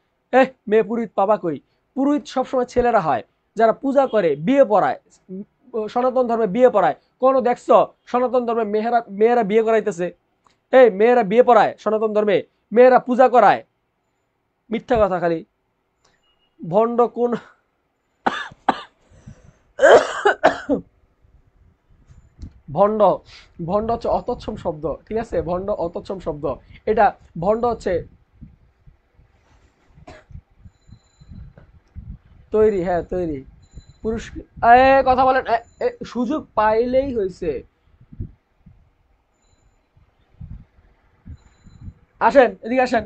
মেয়ে পুরোহিত পাবা কই? পুরোহিত সবসময় ছেলেরা হয়, যারা পূজা করে, বিয়ে পড়ায়, সনাতন ধর্মে বিয়ে পড়ায়। কোনো দেখছো সনাতন ধর্মে মেয়েরা বিয়ে করাইতেছে? মেয়েরা বিয়ে পড়ায় সনাতন ধর্মে, মেয়েরা পূজা করায়। মিথ্যা কথা খালি। ভণ্ড কোন, ভণ্ড, ভণ্ড হচ্ছে অতচ্ছম শব্দ, ঠিক আছে, ভণ্ড অতচ্ছম শব্দ। এটা ভণ্ড হচ্ছে তৈরি, হ্যাঁ তৈরি পুরুষ। কথা বলেন, সুযোগ পাইলেই হয়েছে। আসেন এদিকে আসেন।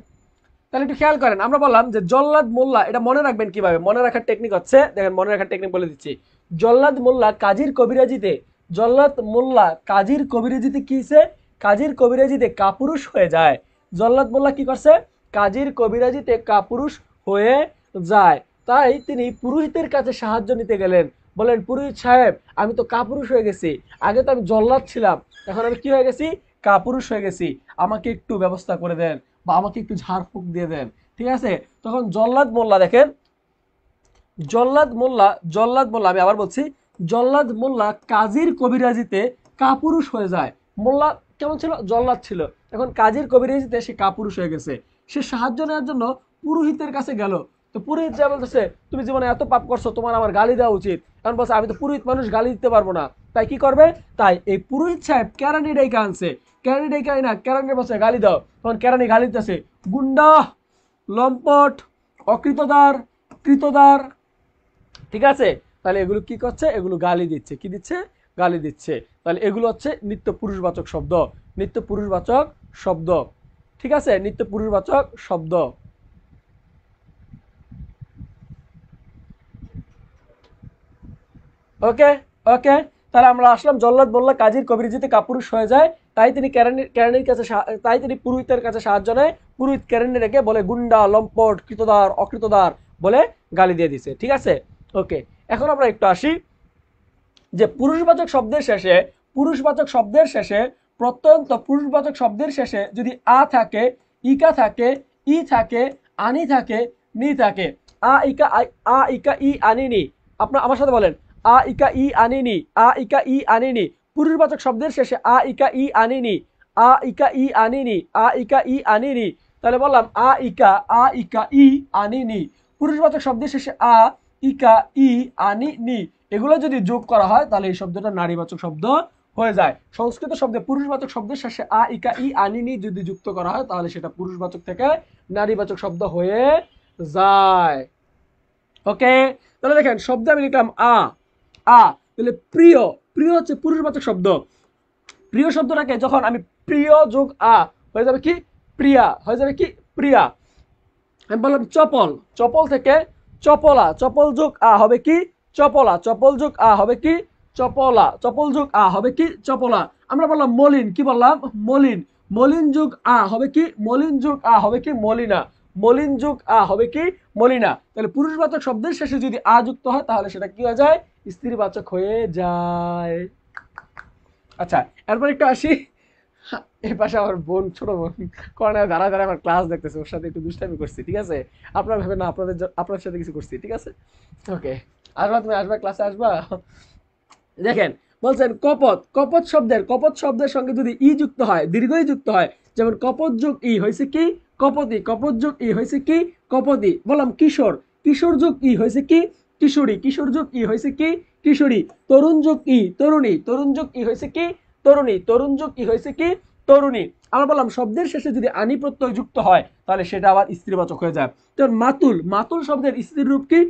তাহলে একটু খেয়াল করেন, আমরা বললাম যে জল্লাদ মোল্লা, এটা মনে রাখবেন কিভাবে? মনে রাখার টেকনিক হচ্ছে, দেখেন মনে রাখার টেকনিক বলে দিচ্ছি। জল্লাদ মোল্লা কাজীর কবিরাজিতে, জল্লাদ মোল্লা কাজীর কবিরাজিতে কি হয়েছে? কাজীর কবিরাজিতে কাপুরুষ হয়ে যায়। জল্লাদ মোল্লা কি করছে? কাজীর কবিরাজিতে কাপুরুষ হয়ে যায়। তাই তিনি পুরোহিতের কাছে সাহায্য নিতে গেলেন। বলেন, পুরোহিত সাহেব আমি তো কাপুরুষ হয়ে গেছি, আগে তো আমি জল্লাদ ছিলাম, এখন আমি কি হয়ে গেছি? কাপুরুষ হয়ে গেছি, আমাকে একটু ব্যবস্থা করে দেন বা আমাকে একটু ঝাড়ফুঁক দিয়ে দেন। ঠিক আছে, তখন জল্লাদ মোল্লা, দেখেন জল্লাদ মোল্লা, জল্লাদ মোল্লা, আমি আবার বলছি, জল্লাদ মোল্লা কাজীর কবিরাজিতে কাপুরুষ হয়ে যায়। মোল্লা কেমন ছিল? জল্লাদ ছিল। এখন কাজীর কবিরাজিতে সে কাপুরুষ হয়ে গেছে। সে সাহায্য নেওয়ার জন্য পুরোহিতের কাছে গেল। তো পুরোহিত যা বলতেছে তুমি জীবনে এত পাপ করছো, তোমার আমার গালি দেওয়া উচিত। কারণ বলছে আমি তো পুরোহিত মানুষ, গালি দিতে পারবো না। তাই কি করবে, তাই এই পুরোহিত সাহেব কেরানি ডেকে আনছে, কেরানি ডেকে আই না কেরানি বলছে গালি দাও, তখন কেরানি গালি দিতেছে গুন্ডা, লম্পট, অকৃতদার, কৃতদার। ঠিক আছে, তাহলে এগুলো কি করছে, এগুলো গালি দিচ্ছে, কি দিচ্ছে, গালি দিচ্ছে। তাহলে এগুলো হচ্ছে নিত্য পুরুষবাচক শব্দ, নিত্য পুরুষবাচক শব্দ। ঠিক আছে, নিত্য পুরুষবাচক শব্দ। ওকে, ওকে। তাহলে আমরা আসলাম, জল্লাদ বলল কাজীর কবিরজিতে কাপুরুষ হয়ে যায়, তাই তিনি কেরানির কাছে তাই তিনি পুরোহিতের কাছে সাহায্য নেয়। পুরোহিত কেরানি রেখে বলে গুন্ডা, লম্পট, কৃতদার, অকৃতদার বলে গালি দিয়ে দিছে। ঠিক আছে, ওকে। এখন আমরা একটু আসি যে পুরুষবাচক শব্দের শেষে, পুরুষবাচক শব্দের শেষে, প্রত্যন্ত পুরুষবাচক শব্দের শেষে যদি আ থাকে, ইকা থাকে, ই থাকে, আনি থাকে, নি থাকে, আ ইকা ই আনিনি, আপনার আমার সাথে বলেন, আ ইকা ই আনিনি, আ ইকা ই আনিনি। পুরুষবাচক শব্দের শেষে আ ইকা ই আনিনি, আ ইকা ই আনিনি, আ ইকা ই আনিনি। তাহলে বললাম আ ইকা ই আনিনি। পুরুষবাচক শব্দের শেষে আ ইকা ই আনিনি, এগুলো যদি যোগ করা হয় তাহলে এই শব্দটা নারীবাচক শব্দ হয়ে যায়। সংস্কৃত শব্দে পুরুষবাচক শব্দের শেষে আ ইকা ই আনিনি যদি যুক্ত করা হয় তাহলে সেটা পুরুষবাচক থেকে নারীবাচক শব্দ হয়ে যায়। ওকে, তাহলে দেখেন শব্দে আমি লিখলাম আ, তাহলে প্রিয়, প্রিয় হচ্ছে পুরুষবাচক শব্দ। প্রিয় শব্দটাকে যখন আমি প্রিয় যোগ আ হয়ে যাবে কি প্রিয়া, হয়ে যাবে কি প্রিয়া। আমি বললাম চপল, চপল থেকে চপলা, চপল যোগ আ হবে কি চপলা, চপল যোগ আ হবে কি চপলা, চপল যোগ আ হবে কি চপলা। আমরা বললাম মলিন, কি বললাম মলিন, মলিন যোগ আ হবে কি মলিন যোগ আ হবে কি মলিনা, মলিন যোগ আ হবে কি মলিনা। তাহলে পুরুষবাচক শব্দের শেষে যদি আ যুক্ত হয় তাহলে সেটা কি হয়ে যায়, স্ত্রীবাচক হয়ে যায়। আচ্ছা, এরপর একটু আসি, এই পাশে আমার বোন, ছোট বোন কর্নারে দাঁড়া দাঁড়া আমার ক্লাস দেখতেছে, ওর সাথে একটু দুষ্টামি করছি। ঠিক আছে, আপনারা ভেবে না আপনার সাথে কিছু করছি। ঠিক আছে, ওকে। আসবা, তুমি আসবা, ক্লাসে আসবা। দেখেন বলছেন কপত, কপত শব্দের, কপত শব্দের সঙ্গে যদি ই যুক্ত হয়, দীর্ঘই যুক্ত হয়, যেমন কপত যোগ ই হয়েছে কি কপতি, কপত যোগ ই হয়েছে কি কপতি। বললাম কিশোর, কিশোর যোগ ই হয়েছে কি কিশোরী, কিশোর যোগ ই হয়েছে কি কিশোরী। তরুণ যোগ ই তরুণী, তরুণ যোগ ই হয়েছে কি তরুণী, তরুণ যোগ ই হয়েছে কি তরুণী। আমরা বললাম শব্দের শেষে যদি আনি প্রত্যয় যুক্ত হয় তাহলে সেটা আবার স্ত্রীবাচক হয়ে যায়। যেমন মাতুল, মাতুল শব্দের স্ত্রীর রূপ কি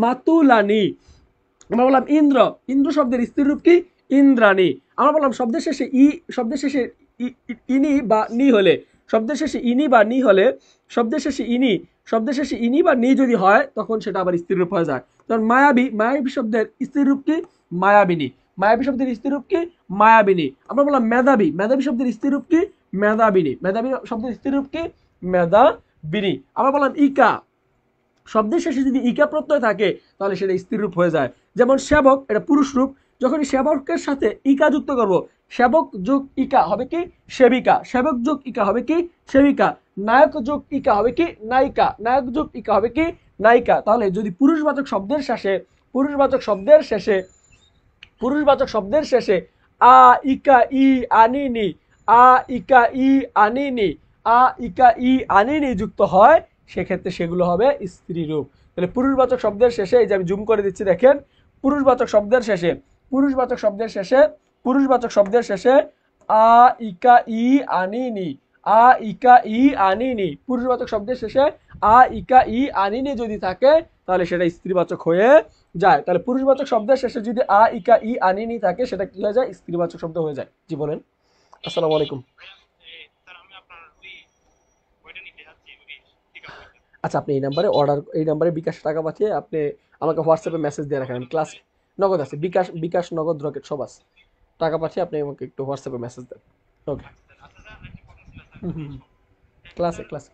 মাতুলানি। আমরা বললাম ইন্দ্র, ইন্দ্র শব্দের স্ত্রীর রূপ কি ইন্দ্রাণী। আমরা বললাম শব্দের শেষে শব্দের শেষে ইনি বা নি হলে, শব্দের শেষে ইনি বা নি হলে, শব্দের শেষে ইনি, শব্দের শেষে ইনি বা নি যদি হয় তখন সেটা আবার স্ত্রীর রূপ হয়ে যায়। তখন মায়াবী, মায়াবী শব্দের স্ত্রীর রূপ কি মায়াবিনী, মায়াবী শব্দের স্ত্রীর রূপ কি মায়াবিনী। আমরা বললাম মেধাবী, মেধাবী শব্দের স্ত্রীর রূপ কি মেধাবিনী, মেধাবী শব্দের স্ত্রীর রূপ কি মেধাবিনী। আমরা বললাম ইকা, শব্দের শেষে যদি ইকা প্রত্যয় থাকে তাহলে সেটা স্ত্রীর রূপ হয়ে যায়। যেমন সেবক, এটা পুরুষ রূপ, যখন সেবকের সাথে ইকা যুক্ত করব, সেবক যোগ ইকা হবে কি সেবিকা, সেবক যোগ ইকা হবে কি সেবিকা। নায়ক যোগ ইকা হবে কি নায়িকা, নায়ক যোগ ইকা হবে কি নায়িকা। তাহলে যদি পুরুষবাচক শব্দের শেষে, পুরুষবাচক শব্দের শেষে, পুরুষবাচক শব্দের শেষে আ ইকা ই আনিনি, আ ইকা ই আনিনি, আ ইকা ই আনিনি যুক্ত হয় সেক্ষেত্রে সেগুলো হবে স্ত্রী রূপ। তাহলে পুরুষবাচক শব্দের শেষে, এই যে আমি জুম করে দিচ্ছি দেখেন, পুরুষবাচক শব্দের শেষে, পুরুষবাচক শব্দের শেষে, পুরুষবাচক শব্দের শেষে আ ইকা ই আনিনি, আ ইকা ই আনিনি, পুরুষবাচক শব্দের শেষে আ ইকা ই আনিনি যদি থাকে তাহলে সেটা স্ত্রীবাচক হয়ে যায়। তাহলে পুরুষবাচক শব্দের শেষে যদি আ ইকা ই আনিনি থাকে সেটা কি হয়ে যায় স্ত্রীবাচক শব্দ হয়ে যায়। জি বলেন। আসসালামু আলাইকুম। আচ্ছা, আপনি এই নাম্বারে অর্ডার, এই নাম্বারে বিকাশ টাকা পাঠিয়ে আপনি আমাকে হোয়াটসঅ্যাপে মেসেজ দিয়ে রাখেন। আমি ক্লাস, নগদ আছে, বিকাশ, বিকাশ নগদ রকেট সব আছে। টাকা পাঠিয়ে আপনি আমাকে একটু হোয়াটসঅ্যাপে মেসেজ দেন। ওকে। ক্লাসে, ক্লাসে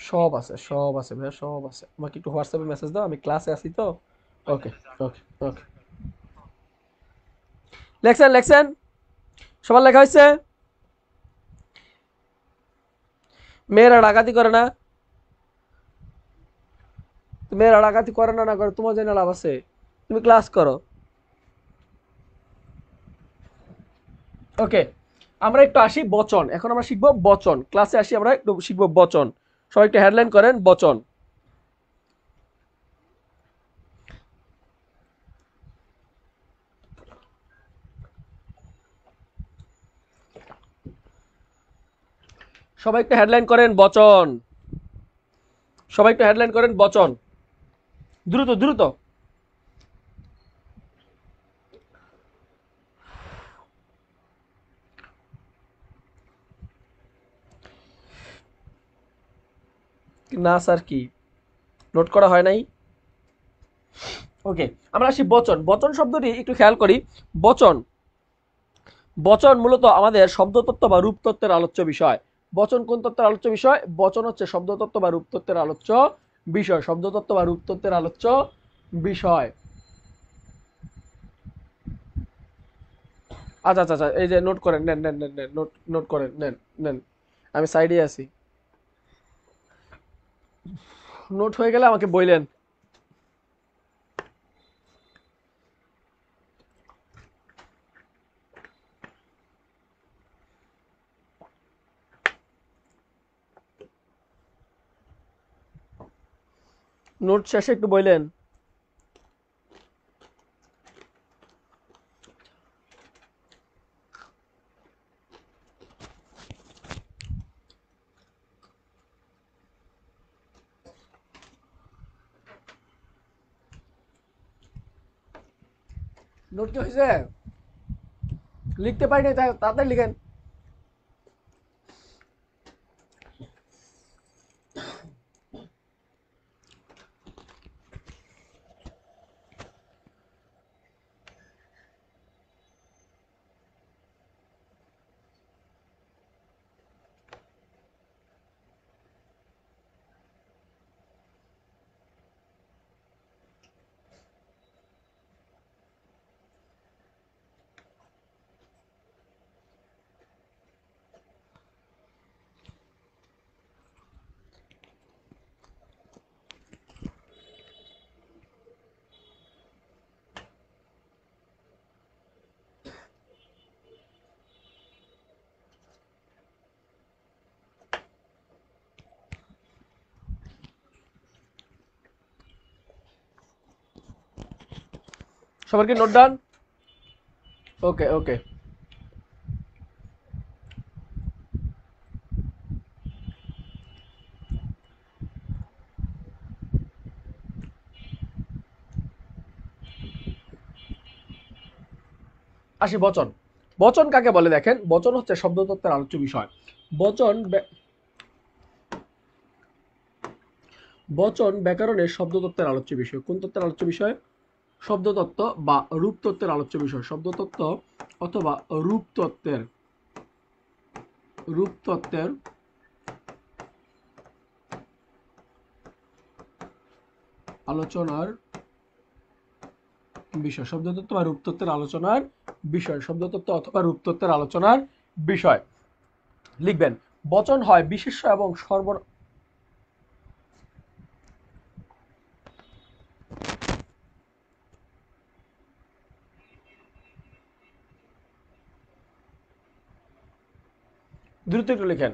সব আছে, সব আছে ভাইয়া, সব আছে। আমাকে একটু হোয়াটসঅ্যাপে মেসেজ দাও, আমি ক্লাসে আছি তো। ওকে, ওকে, ওকে। লেখছেন, লেখছেন, সবার লেখা হয়েছে? মেয়েরা ডাকাতি করে না, মেয়েরা ডাকাতি করে না, না করে তোমার জন্য লাভ আছে, তুমি ক্লাস করো। ওকে, আমরা একটু আসি বচন, এখন আমরা শিখবো বচন, ক্লাসে আসি আমরা একটু শিখবো বচন। সবাই একটু হেডলাইন করেন বচন। সবাই একটু হেডলাইন করেন বচন, সবাই একটু হেডলাইন করেন বচন, দ্রুত দ্রুত। না স্যার কি নোট করা হয় নাই? ওকে, আমরা আসি বচন। বচন শব্দটি একটু খেয়াল করি। বচন, বচন মূলত আমাদের শব্দতত্ত্ব বা রূপতত্ত্বের আলোচ্য বিষয়। বচন কোন তত্ত্বের আলোচ্য বিষয়? বচন হচ্ছে শব্দতত্ত্ব বা রূপতত্ত্বের আলোচ্য বিষয়, শব্দতত্ত্ব বা রূপতত্ত্বের আলোচ্য বিষয়। আচ্ছা আচ্ছা আচ্ছা, এই যে নোট করেন, নেন নেন নেন নেন, নোট নোট করেন, নেন নেন, আমি সাইডে আছি। নোট হয়ে গেলে আমাকে বললেন। নোট শেষে একটু বললেন। নোট কি হয়েছে? লিখতে পারি নাই, তাড়াতাড়ি লিখেন। সবার কি নোট ডান? ওকে ওকে, আসি বচন। বচন কাকে বলে দেখেন, বচন হচ্ছে শব্দতত্ত্বের আলোচ্য বিষয়। বচন বচন ব্যাকরণের শব্দতত্ত্বের আলোচ্য বিষয়। কোন তত্ত্বের আলোচ্য বিষয়? শব্দতত্ত্ব বা রূপতত্ত্বের আলোচ্য বিষয়। শব্দতত্ত্ব অথবা রূপতত্ত্বের রূপতত্ত্বের আলোচনার বিষয়। শব্দতত্ত্ব বা রূপতত্ত্বের আলোচনার বিষয়। শব্দতত্ত্ব অথবা রূপতত্ত্বের আলোচনার বিষয়। লিখবেন বচন হয় বিশেষ্য এবং দ্রুত একটু লিখেন।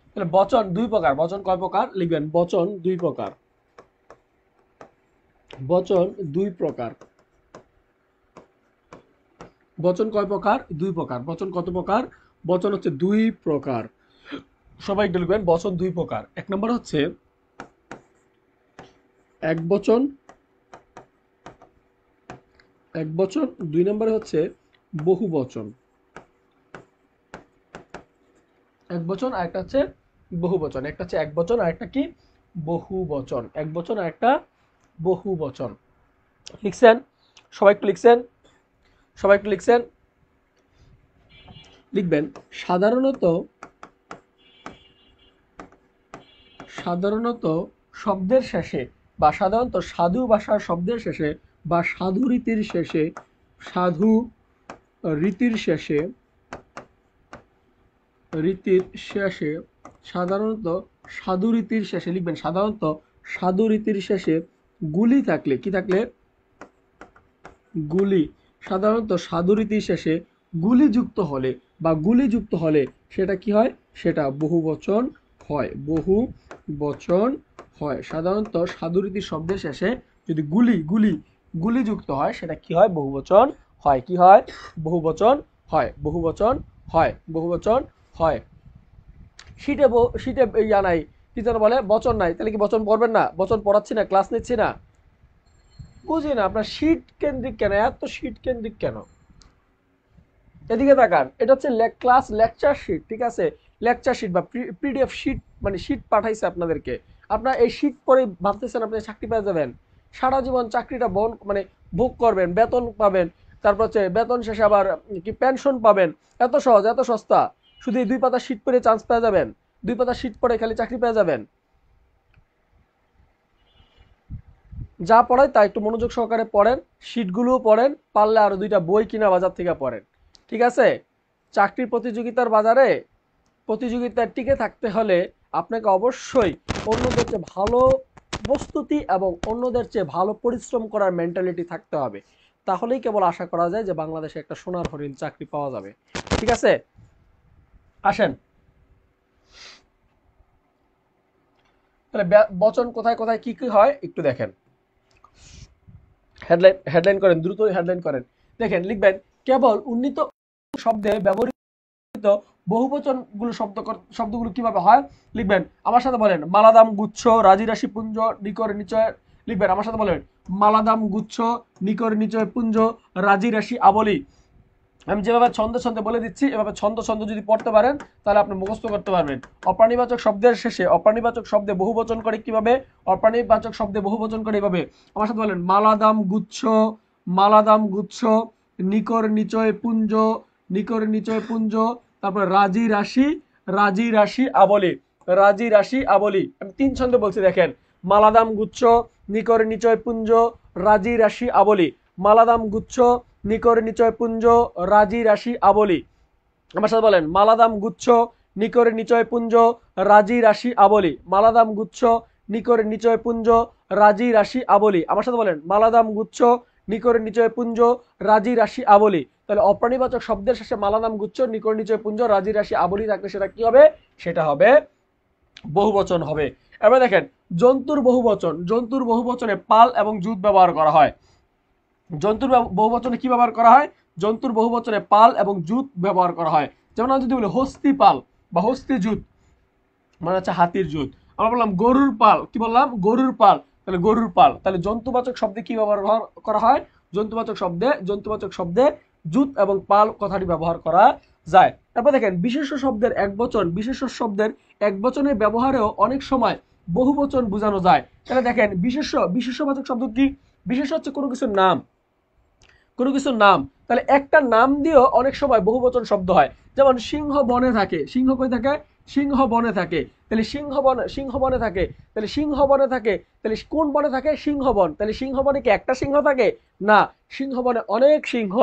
তাহলে বচন দুই প্রকার। বচন কয় প্রকার? লিখবেন বচন দুই প্রকার। বচন দুই প্রকার। বচন কয় প্রকার? দুই প্রকার। বচন কত প্রকার? বচন হচ্ছে দুই প্রকার। সবাই একটু লিখবেন বচন দুই প্রকার। এক নম্বর হচ্ছে এক বচন, এক বচন। দুই নম্বরে হচ্ছে বহু বচন। এক বচন আর একটা হচ্ছে বহু বচন। একটা হচ্ছে এক বচন আর একটা কি? বহু বচন। এক বচন আর একটা বহু বচন। লিখছেন? সবাই একটু লিখছেন? সবাই একটু লিখছেন? লিখবেন সাধারণত, সাধারণত শব্দের শেষে বা সাধারণত সাধু ভাষার শব্দের শেষে বা সাধু রীতির শেষে, সাধু রীতির শেষে, রীতির শেষে, সাধারণত সাধু রীতির শেষে, লিখবেন সাধারণত সাধু রীতির শেষে গুলি থাকলে, কি থাকলে? গুলি। সাধারণত সাধু রীতির শেষে গুলি যুক্ত হলে বা গুলি যুক্ত হলে সেটা কি হয়, সেটা বহুবচন হয়, বহু বচন হয়। সাধারণত সাধুরীতি শব্দের শেষে যদি গুলি গুলি গুলি যুক্ত হয় সেটা কি হয়, বহুবচন হয়। কি হয়, বহুবচন হয়, বহুবচন হয়, বহুবচন হয়। শীতে শীতে ইয়া নাই, কি যেন বলে, বচন নাই, তাহলে কি বচন পড়বেন না? বচন পড়াচ্ছি না, ক্লাস নিচ্ছি না? বুঝি না আপনার শীত কেন্দ্রিক কেন, এত শীত কেন্দ্রিক কেন? এদিকে তাকান, এটা হচ্ছে ক্লাস লেকচার শিট, ঠিক আছে? লেকচার শিট বা পিডিএফ শিট, মানে শিট পাঠাইছে আপনাদেরকে। আপনার এই শিট পরে ভাবতেছেন আপনি চাকরি পেয়ে যাবেন? সারা জীবন চাকরিটা মানে ভোগ করবেন, বেতন পাবেন, তারপর হচ্ছে বেতন শেষে আবার কি পেনশন পাবেন। এত সহজ, এত সস্তা? শুধু এই 2 পাতা শিট পরে চান্স পেয়ে যাবেন? 2 পাতা শিট পরে খালি চাকরি পেয়ে যাবেন? যা পড়ায় তা একটু মনোযোগ সহকারে পড়েন, শিটগুলোও পড়েন, পারলে আরো 2টা বই কিনা বাজার থেকে পড়েন, ঠিক আছে? চাকরির প্রতিযোগিতার বাজারে প্রতিযোগিতায় টিকে থাকতে হলে আপনাকে অবশ্যই অন্যদের চেয়ে ভালো প্রস্তুতি এবং অন্যদের চেয়ে ভালো পরিশ্রম করার মেন্টালিটি থাকতে হবে। তাহলেই কেবল আশা করা যায় যে বাংলাদেশে একটা সোনার হরিণ চাকরি পাওয়া যাবে, ঠিক আছে? আসেন তাহলে বচন কোথায় কোথায় কি কি হয় একটু দেখেন। হেডলাইন হেডলাইন করেন, দ্রুত হেডলাইন করেন। দেখেন, লিখবেন কেবল উন্নীত শব্দে ব্যবহৃত বহুবচন গুলো শব্দগুলো কিভাবে হয় লিখবেন। আমার সাথে বলেন, মালাদাম গুচ্ছ, রাজি রাশি পুঞ্জ, নিকর নিচয়। লিখবেন আমার সাথে বলেন, মালাদাম গুচ্ছ, নিকর নিচয় পুঞ্জ, রাজি রাশি আবলি। আমি যেভাবে ছন্দে ছন্দে বলে দিচ্ছি এভাবে ছন্দ ছন্দ যদি পড়তে পারেন তাহলে আপনি মুখস্থ করতে পারবেন। অপ্রাণীবাচক শব্দের শেষে অপ্রাণীবাচক শব্দে বহুবচন করে কিভাবে, অপ্রাণীবাচক শব্দে বহুবচন করে এভাবে। আমার সাথে বলেন, মালাদাম গুচ্ছ, মালাদাম গুচ্ছ, নিকর নিচয় পুঞ্জ, নিকর নিচয় পুঞ্জ, তারপর রাজি রাশি, রাজি রাশি আবলি, রাজি রাশি আবলি। আমি 3 ছন্দে বলছি দেখেন, মালাদাম গুচ্ছ, নিকর নিচয় পুঞ্জ, রাজি রাশি আবলি। মালাদাম গুচ্ছ, নিকর নিচয় পুঞ্জ, রাজি রাশি আবলি। আমার সাথে বলেন, মালাদাম গুচ্ছ, নিকর নিচয় পুঞ্জ, রাজি রাশি আবলি। মালাদাম গুচ্ছ, নিকর নিচয় পুঞ্জ, রাজি রাশি আবলি। আমার সাথে বলেন, মালাদাম গুচ্ছ, নিকর নিচয় পুঞ্জ, রাজি রাশি আবলি। তাহলে অপ্রাণীবাচক শব্দের শেষে মালাদাম গুচ্ছ, নিকর নিচয় পুঞ্জ, রাজি রাশি আবলি থাকলে সেটা কি হবে, সেটা হবে বহুবচন হবে। এবার দেখেন, জন্তুর বহুবচন, জন্তুর বহুবচনে পাল এবং জুত ব্যবহার করা হয়। জন্তুর বহুবচনে কি ব্যবহার করা হয়, জন্তুর বহুবচনে পাল এবং জুত ব্যবহার করা হয়। যেমন আমি যদি বলি হস্তি পাল বা হস্তি জুত, মানে হচ্ছে হাতির জুত। আমরা বললাম গরুর পাল, কি বললাম, গরুর পাল, তাহলে গরুর পাল। তাহলে জন্তুবাচক শব্দে কি ব্যবহার করা হয়, জন্তুবাচক শব্দে জুত এবং পাল কথাটি ব্যবহার করা যায়। তারপর দেখেন, বিশেষ শব্দের এক বচনের ব্যবহারেও অনেক সময় বহুবচন বোঝানো যায়। তাহলে দেখেন, বিশেষবাচক শব্দ কি, বিশেষ হচ্ছে কোনো কিছুর নাম, কোনো কিছুর নাম। তাহলে একটা নাম দিয়েও অনেক সময় বহুবচন শব্দ হয়। যেমন সিংহ বনে থাকে, সিংহ কই থাকে, সিংহ বনে থাকে। তাহলে সিংহ বনে থাকে, তাহলে সিংহ বনে থাকে, তাহলে কোন বনে থাকে, সিংহ বন। তাহলে সিংহ বনে কি একটা সিংহ থাকে, না, সিংহ বনে অনেক সিংহ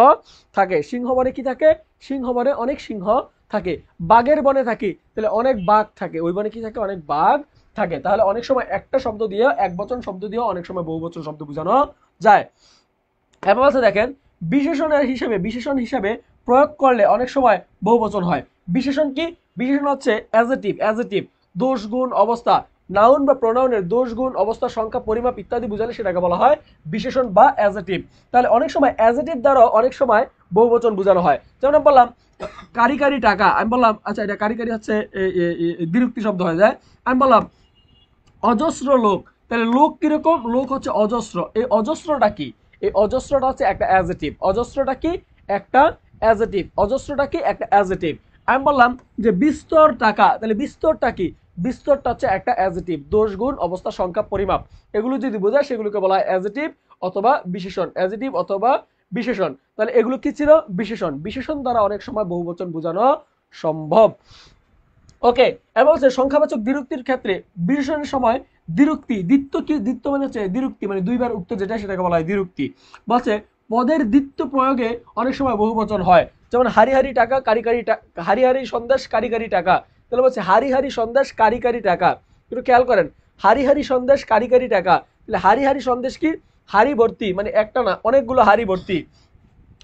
থাকে। সিংহ বনে কি থাকে, সিংহ বনে অনেক সিংহ থাকে। বাঘের বনে থাকি, তাহলে অনেক বাঘ থাকে, ওই বনে কি থাকে, অনেক বাঘ থাকে। তাহলে অনেক সময় একটা শব্দ দিয়ে, এক বচন শব্দ দিয়ে অনেক সময় বহুবচন শব্দ বোঝানো যায়। এবার আছে দেখেন, বিশেষণ হিসেবে প্রয়োগ করলে অনেক সময় বহুবচন হয়। বিশেষণ কি, বিশেষণ হচ্ছে অ্যাজেটিভ, দোষ গুণ অবস্থা, নাউন বা প্রোনাউনের দোষ গুণ অবস্থা সংখ্যা পরিমাপ ইত্যাদি বুঝালে সেটাকে বলা হয় বিশেষণ বা অ্যাজেটিভ। তাহলে অনেক সময় অ্যাজেটিভ দ্বারা অনেক সময় বহুবচন বোঝানো হয়। যেমন আমি বললাম কারি কারি টাকা, আমি বললাম আচ্ছা এটা কারি কারি হচ্ছে বিরক্তি শব্দ হয়ে যায়। আমি বললাম অজস্র লোক, তাহলে লোক কিরকম, লোক হচ্ছে অজস্র। এই অজস্রটা কি, এই অজস্রটা হচ্ছে একটা অ্যাজেটিভ। অজস্রটা কি, একটা অ্যাজেটিভ। অজস্রটা কি, একটা অ্যাজেটিভ। আমি বললাম যে বিস্তর টাকা, তাহলে বিস্তরটা কি, বিস্তরটা হচ্ছে একটা অ্যাজেটিভ, দোষ গুণ অবস্থা সংখ্যা পরিমাপ। এগুলো যদি বোঝায় সেগুলোকে বলা হয় অ্যাজেটিভ অথবা বিশেষণ, অ্যাজেটিভ অথবা বিশেষণ। তাহলে এগুলো কি ছিল, বিশেষণ। বিশেষণ দ্বারা অনেক সময় বহুবচন বোঝানো সম্ভব। ওকে, এবার হচ্ছে সংখ্যাবাচক দ্বিরুক্তির ক্ষেত্রে বিশেষণের সময় দ্বিরুক্তি, দ্বিত্ব কি, দ্বিত্ব মানে হচ্ছে দ্বিরুক্তি, মানে দুইবার উক্ত যেটা সেটাকে বলা হয় দ্বিরুক্তি। বলছে পদের দ্বিত্ব প্রয়োগে অনেক সময় বহুবচন হয়। যেমন হারি হারি টাকা, কারি কারি হারি হারি সন্দেশ, কারি কারি টাকা। তাহলে বলছে হারি হারি সন্দেশ, কারি কারি টাকা। একটু খেয়াল করেন, হারি হারি সন্দেশ, কারি কারি টাকা। তাহলে হারি হারি সন্দেশ কি, হাড়ি ভর্তি, মানে একটা না অনেকগুলো হাড়ি ভর্তি।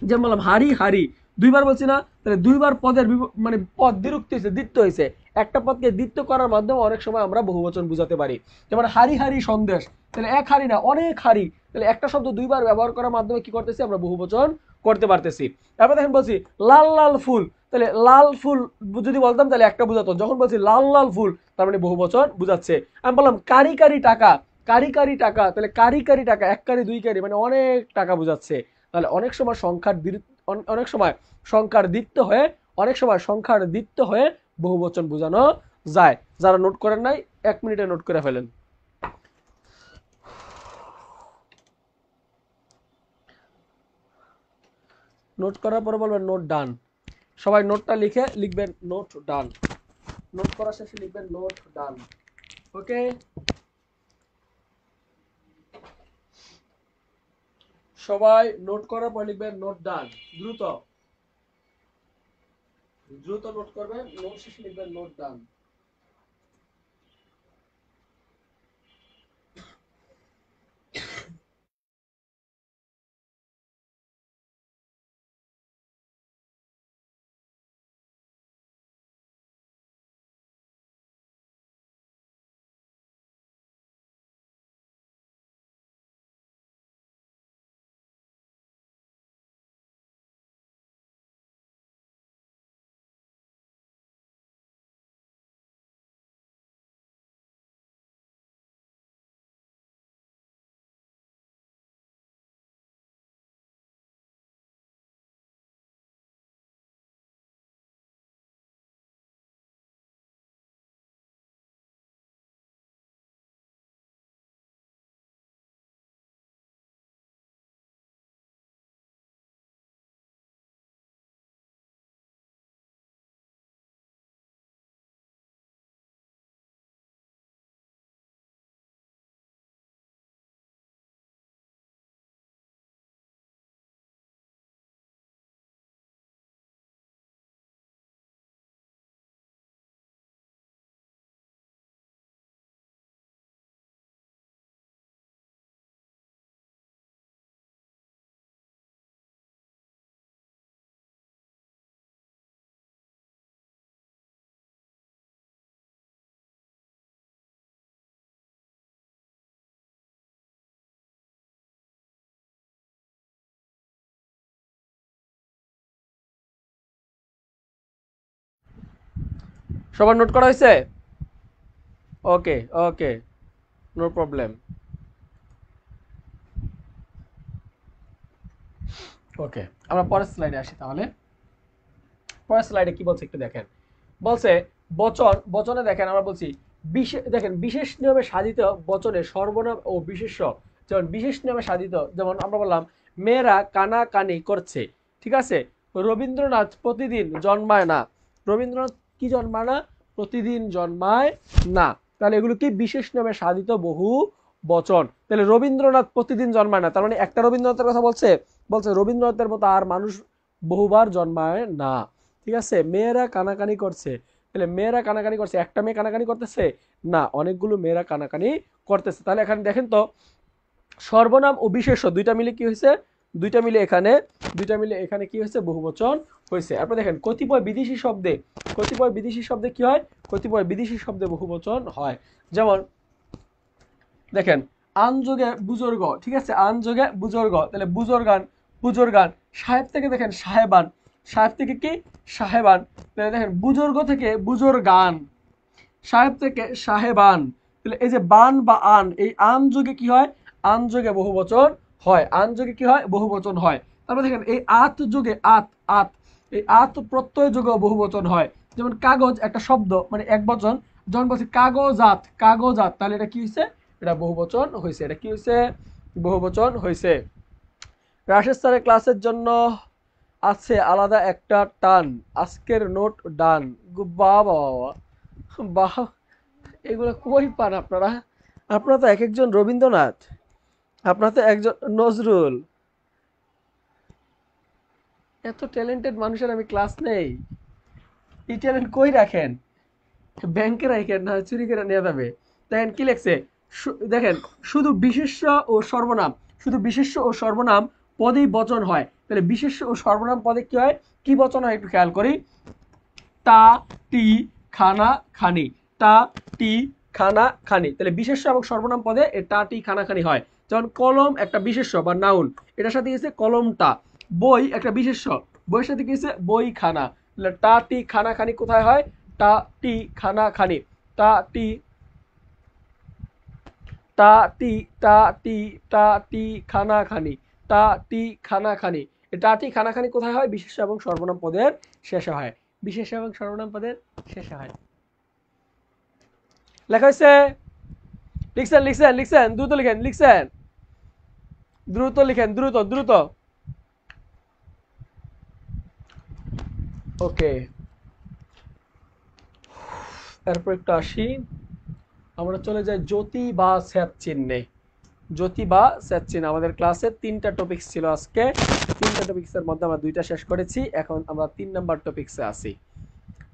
যেমন বললাম হারি হারি দুইবার বলছি না, তাহলে দুইবার পদের মানে পদ দ্বিরুক্তি হয়েছে, দ্বিত্ব হয়েছে। একটা পদকে দ্বিত্ব করার মাধ্যমে অনেক সময় আমরা বহুবচন বুঝাতে পারি। যেমন হারি হারি সন্দেশ, তাহলে এক হারি না অনেক হারি, তাহলে একটা শব্দ দুইবার ব্যবহার করার মাধ্যমে কি করতেছি আমরা বহুবচন করতে পারতেছি। তারপর দেখেন বলছি লাল লাল ফুল, তাহলে লাল ফুল যদি বলতাম তাহলে একটা বুঝাতো, যখন বলছি লাল লাল ফুল তার মানে বহুবচন বুঝাচ্ছে। আমি বললাম কারি কারি টাকা, কারি কারি টাকা, তাহলে কারি কারি টাকা, এক কারি দুই কারি মানে অনেক টাকা বুঝাচ্ছে। তাহলে অনেক সময় অনেক সময় সংখ্যার দ্বিত্ব হয়ে, অনেক সময় সংখ্যার দ্বিত্ব হয়ে বহুবচন বোঝানো যায়। যারা নোট করেন নাই 1 মিনিটে নোট করে ফেলেন। নোট করার পরে বলবেন নোট ডান। সবাই নোটটা লিখবেন নোট ডান। নোট করা শেষে লিখবেন নোট ডান। ওকে, সবাই নোট করার পর লিখবেন নোট ডান। দ্রুত দ্রুত নোট করবেন, নোট শেষে লিখবেন নোট ডান। সবার নোট করা হয়েছে? ওকে ওকে, নো প্রবলেম। ওকে, আমরা পরের স্লাইডে আসি তাহলে। পরের স্লাইডে কি বলছে একটু দেখেন। বলছে বচনে দেখেন আমরা বলছি দেখেন বিশেষ নিয়মে সাধিত বচনে সর্বনাম ও বিশেষ্য। যেমন বিশেষ নিয়মে সাধিত, যেমন আমরা বললাম মেয়েরা কানাকানি করছে, ঠিক আছে। রবীন্দ্রনাথ প্রতিদিন জন্মায় না, রবীন্দ্রনাথ কি জন্মায় না? প্রতিদিন জন্মায় না। তাহলে এগুলো কি বিশেষ নিয়মে সাধিত বহু বচন। তাহলে রবীন্দ্রনাথ প্রতিদিন জন্মায় না, তার মানে একটা রবীন্দ্রনাথের কথা বলছে, বলছে রবীন্দ্রনাথের মতো আর মানুষ বহুবার জন্মায় না, ঠিক আছে। মেয়েরা কানাকানি করছে, তাহলে মেয়েরা কানাকানি করছে, একটা মেয়ে কানাকানি করতেছে না, অনেকগুলো মেয়েরা কানাকানি করতেছে। তাহলে এখানে দেখেন তো সর্বনাম ও বিশেষ্য দুইটা মিলে কি হয়েছে? দুইটা মিলে এখানে কি হয়েছে? বহুবচন হয়েছে। আপনারা দেখেন কতিপয় বিদেশি শব্দে কি হয়? কতিপয় বিদেশি শব্দে বহুবচন হয়। যেমন দেখেন আনযোগে বুজুর্গ, ঠিক আছে, আনযোগে বুজুর্গ, তাহলে বুজুর্গান। সাহেব থেকে দেখেন সাহেবান, সাহেব থেকে কি? সাহেবান। তাহলে দেখেন বুজুর্গ থেকে বুজুর্গান, সাহেব থেকে সাহেবান। তাহলে এই যে বান বা আন, এই আন যোগে কি হয়? আন যোগে বহুবচন হয়, আন যোগে কি হয়? বহুবচন হয়। তারপর দেখেন এই আত যোগে আত, এই আত প্রত্যয় যোগে বহুবচন হয়। যেমন কাগজ একটা শব্দ মানে এক বচন, যখন বলছি কাগজাত, তাহলে এটা কি হয়েছে? এটা বহুবচন হয়েছে। এটা কি হয়েছে? বহুবচন হয়েছে। রাশেদ স্যারের ক্লাসের জন্য আছে আলাদা একটা টান, আজকের নোট ডান। বাহ বাবা বাহ, এগুলো কই পান আপনারা? আপনারা তো এক একজন রবীন্দ্রনাথ, আপনারা তো একজন নজরুল। এত ট্যালেন্টেড মানুষের আমি ক্লাস নেই, এই ট্যালেন্ট কই রাখেন? ব্যাংকে রাখেন না চুরি করে নিয়ে যাবে। দেখেন কি লেখছে, দেখেন শুধু বিশেষ্য ও সর্বনাম, শুধু বিশেষ্য ও সর্বনাম পদেই বচন হয়। তাহলে বিশেষ্য ও সর্বনাম পদে কি হয়? কি বচন হয় একটু খেয়াল করি, টা টি খানা খানি, টা টি খানা খানি। তাহলে বিশেষ্য এবং সর্বনাম পদে এই টা টি খানা খানি হয়। যেমন কলম একটা বিশেষ্য বা নাউন, এটার সাথে গেছে কলমটা। বই একটা বিশেষ্য, বইয়ের সাথে গেছে বই খানা। তাহলে টা টি খানা খানি কোথায় হয়, টা টি খানা খানি, টা টি টা টি টা টি টা টি খানা খানি, টা টি খানা খানি। এই টা টি খানা খানি কোথায় হয়, বিশেষ্য এবং সর্বনাম পদের শেষে হয়, বিশেষ্য এবং সর্বনাম পদের শেষে হয়। লেখা হয়েছে, লিখছেন লিখছেন লিখছেন, দ্রুত লিখেন, লিখছেন দ্রুত লিখেন, দ্রুত দ্রুত। ওকে, এরপর একটু আসি, আমরা চলে যাই জ্যোতি বা স্যাত চিহ্নে। জ্যোতি বা স্যাত চিহ্ন, আমাদের ক্লাসে 3টা টপিকস ছিল আজকে, 3টা টপিক্সের মধ্যে আমরা 2টা শেষ করেছি, এখন আমরা 3 নাম্বার টপিক্সে আসি।